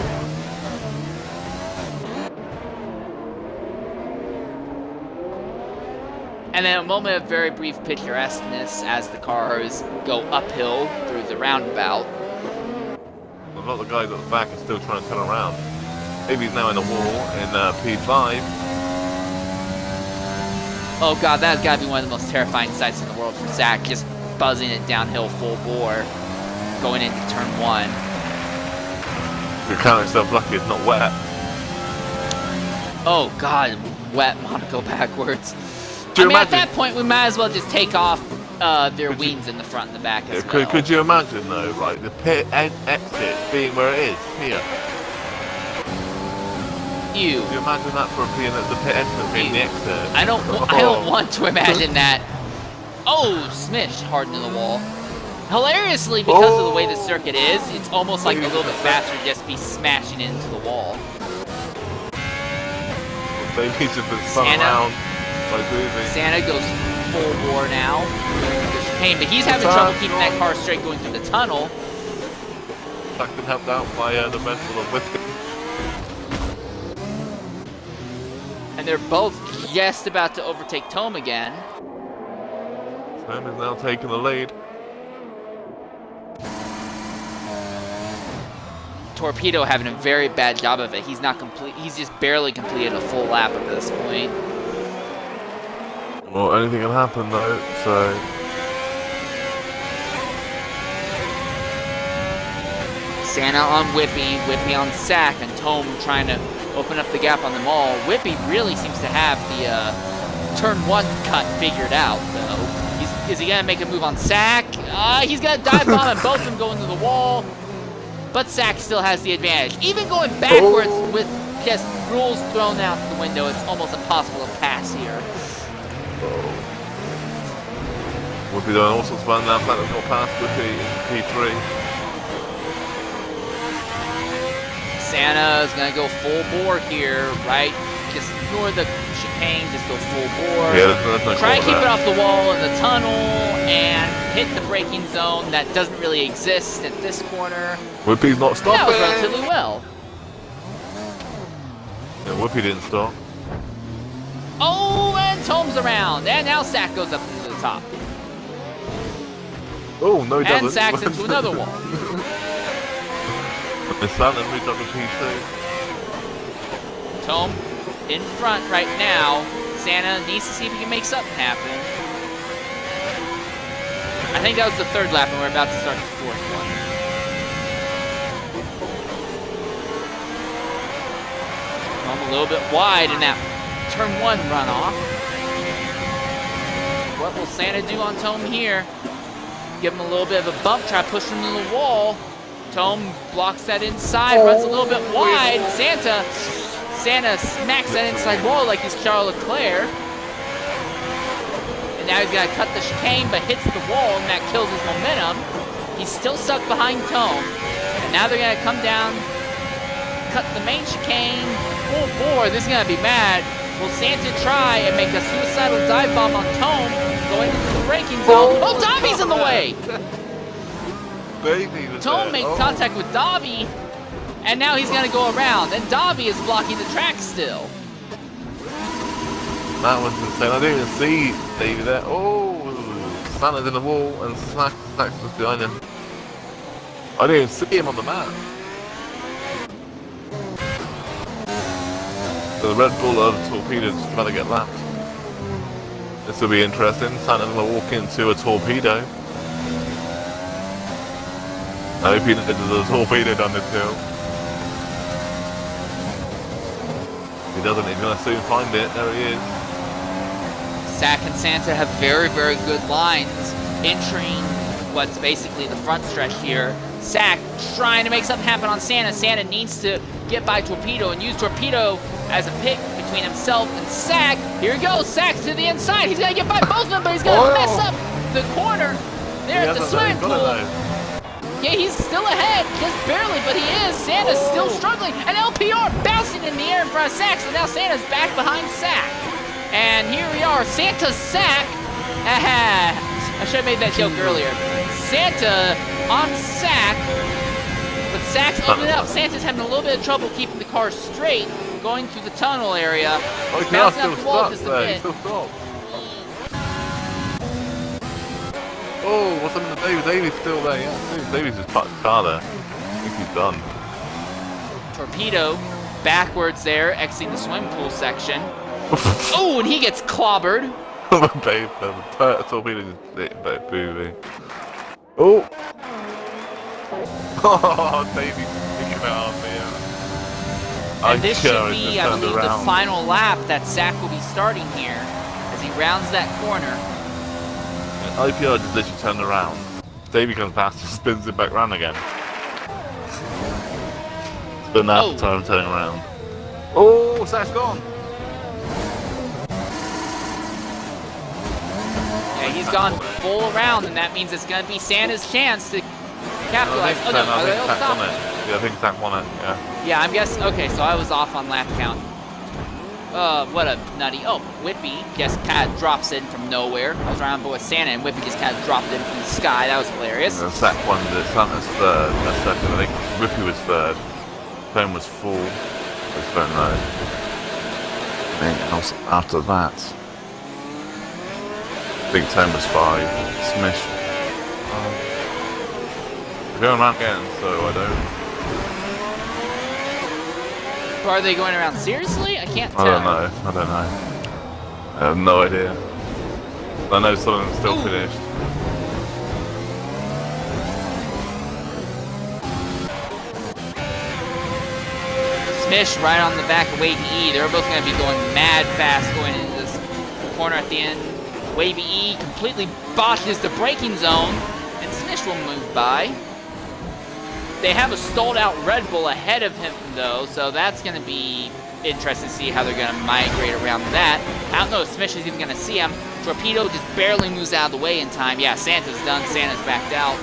And then a moment of very brief picturesqueness as the cars go uphill through the roundabout. A lot of the guys at the back are still trying to turn around. Maybe he's now in the wall in P5. Oh god, that's got to be one of the most terrifying sights in the world for Zach, just buzzing it downhill full bore, going into turn 1. You're counting yourself lucky it's not wet. Oh god, wet Monaco backwards. At that point, we might as well just take off their wings in the front and the back as well. Could you imagine, though, right, the pit exit being where it is, here? Ew. Could you imagine that for the pit entrance being the exit? I don't want to imagine that. Oh, Smish, hard in the wall. Hilariously, because of the way the circuit is, it's almost like a little bit faster to just be smashing into the wall. Maybe he's just been spun around. Santa goes full bore now. Hey, but he's having trouble keeping that car straight going through the tunnel. That can helped out by the mental of Whippy. And they're both just about to overtake Tome again. Tome is now taking the lead. Torpedo having a very bad job of it. He's not complete. He's just barely completed a full lap at this point. Well, anything can happen though, so... Santa on Whippy, Whippy on Sack, and Tome trying to open up the gap on them all. Whippy really seems to have the turn 1 cut figured out, though. Is he going to make a move on Sack? He's going to dive bomb and both of them go into the wall. But Sack still has the advantage. Even going backwards with just rules thrown out the window, it's almost impossible to pass here. Whippy doing all sorts of fun now. Planet's got past Whippy into P3. Santa's gonna go full bore here, right? Just ignore the chicane, just go full bore. Yeah, that's no Try to keep it off the wall in the tunnel and hit the braking zone that doesn't really exist at this corner. Whippy's not stopping. That was relatively well. Yeah, Whippy didn't stop. Oh, and Tome's around, and now Sack goes up into the top. Oh, no he doesn't. And Sack's into another wall. And Santa moved up to P2. Tome in front right now. Santa needs to see if he can make something happen. I think that was the 3rd lap, and we're about to start the 4th one. Tome a little bit wide in that turn 1 runoff. What will Santa do on Tome here? Give him a little bit of a bump, try to push him to the wall. Tome blocks that inside, runs a little bit wide. Santa smacks that inside wall like he's Charles Leclerc. And now he's got to cut the chicane, but hits the wall, and that kills his momentum. He's still stuck behind Tome. And now they're going to come down, cut the main chicane, full bore. This is going to be mad. Will Santa try and make a suicidal dive bomb on Tome, going into the braking zone? Oh, Dobby's in the way! Tome made contact with Dobby, and now he's going to go around. And Dobby is blocking the track still. That was insane. I didn't even see Davey there. Oh, Santa's in the wall, and Sack's was behind him. I didn't even see him on the map. So the Red Bull of Torpedo's about to get lapped. This will be interesting. Santa's going to walk into a torpedo. I hope he did the torpedo down this hill. If he doesn't, he's going to soon find it. There he is. Sack and Santa have very, very good lines entering what's basically the front stretch here. Sack trying to make something happen on Santa. Santa needs to get by Torpedo and use Torpedo as a pick between himself and Sack. Here he goes. Sack's to the inside. He's going to get by both of them, but he's going to mess up the corner there at the swimming pool. Yeah, he's still ahead, just barely, but he is. Santa's still struggling, and LPR bouncing in the air in front of Sack, so now Santa's back behind Sack. And here we are, Santa's Sack. I should have made that joke earlier. Santa on Sack, but Sack's opening up. Santa's having a little bit of trouble keeping the car straight, going through the tunnel area. Oh, bouncing off the wall just a bit. Oh, what's happened to Davey? Davey's still there, yeah. Davey's just parked the car there. I think he's done. Torpedo backwards there, exiting the swimming pool section. Oh, and he gets clobbered. Dave, the torpedo just booby. Oh! Oh, Davey's sticking out on me. And this should be, I believe, the final lap that Sack will be starting here as he rounds that corner. IPR just literally turned around. Davey comes past and spins it back round again. Spin that time turning around. Oh, Sack's gone! Yeah, he's gone full around, and that means it's going to be Santa's chance to capitalize. Oh no, they'll stop it. Yeah, I think Sack won it, yeah. Yeah, I'm guessing. Okay, so I was off on lap count. What a nutty. Oh, Whippy just kind of drops in from nowhere. I was around with Santa, and Whippy just kind of dropped in from the sky. That was hilarious. Yeah, Sack won it. Santa's third. That's second. I think Whippy was third. Phone was full. His phone low. Anything else after that? I think Tone was 5. Smish. We're going around again, so I don't. But are they going around seriously? I can't tell. I don't know. I have no idea. I know some of them still finished. Smish right on the back of Wavy E. They're both going to be going mad fast going into this corner at the end. Wavy E completely botches the braking zone, and Smish will move by. They have a stalled out Red Bull ahead of him, though, so that's going to be interesting to see how they're going to migrate around that. I don't know if Smish is even going to see him. Torpedo just barely moves out of the way in time. Yeah, Santa's done. Santa's backed out.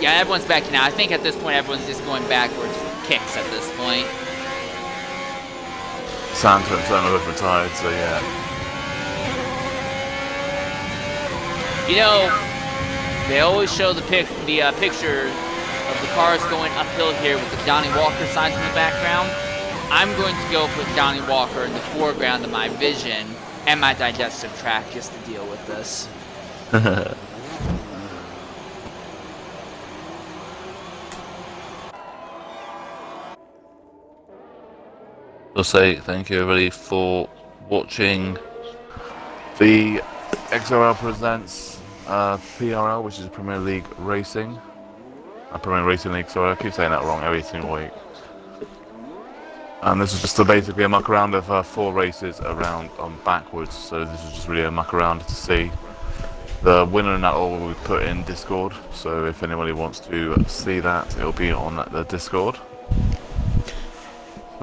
Yeah, everyone's backing out. I think at this point, everyone's just going backwards for kicks at this point. Santa and Turner have retired, so yeah. You know, they always show the picture of the cars going uphill here with the Johnny Walker signs in the background. I'm going to go put Johnny Walker in the foreground of my vision and my digestive tract just to deal with this. I'll say thank you everybody for watching the XRL Presents PRL, which is Premier League Racing. Premier Racing League, sorry, I keep saying that wrong every single week. And this is just basically a muck around of 4 races around backwards, so this is just really a muck around to see the winner in that order we put in Discord. So if anybody wants to see that, it'll be on the Discord.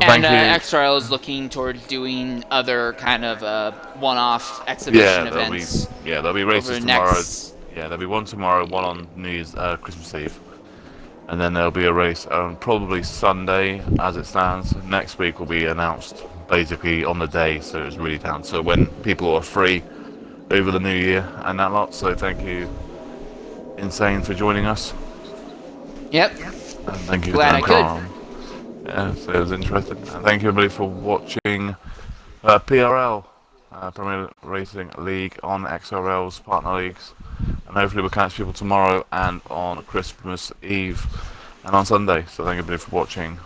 And XRL is looking toward doing other kind of one-off exhibition events. There'll be races tomorrow. Yeah, there'll be one tomorrow, one on New Year's, Christmas Eve. And then there'll be a race on probably Sunday, as it stands. Next week will be announced basically on the day, so it's really down to when people are free over the new year and that lot. So thank you, Insane, for joining us. Yep. And thank you, Glad I could. Yeah, so it was interesting. And thank you everybody for watching PRL, Premier Racing League on XRL's partner leagues. And hopefully we'll catch people tomorrow and on Christmas Eve and on Sunday. So thank you everybody for watching.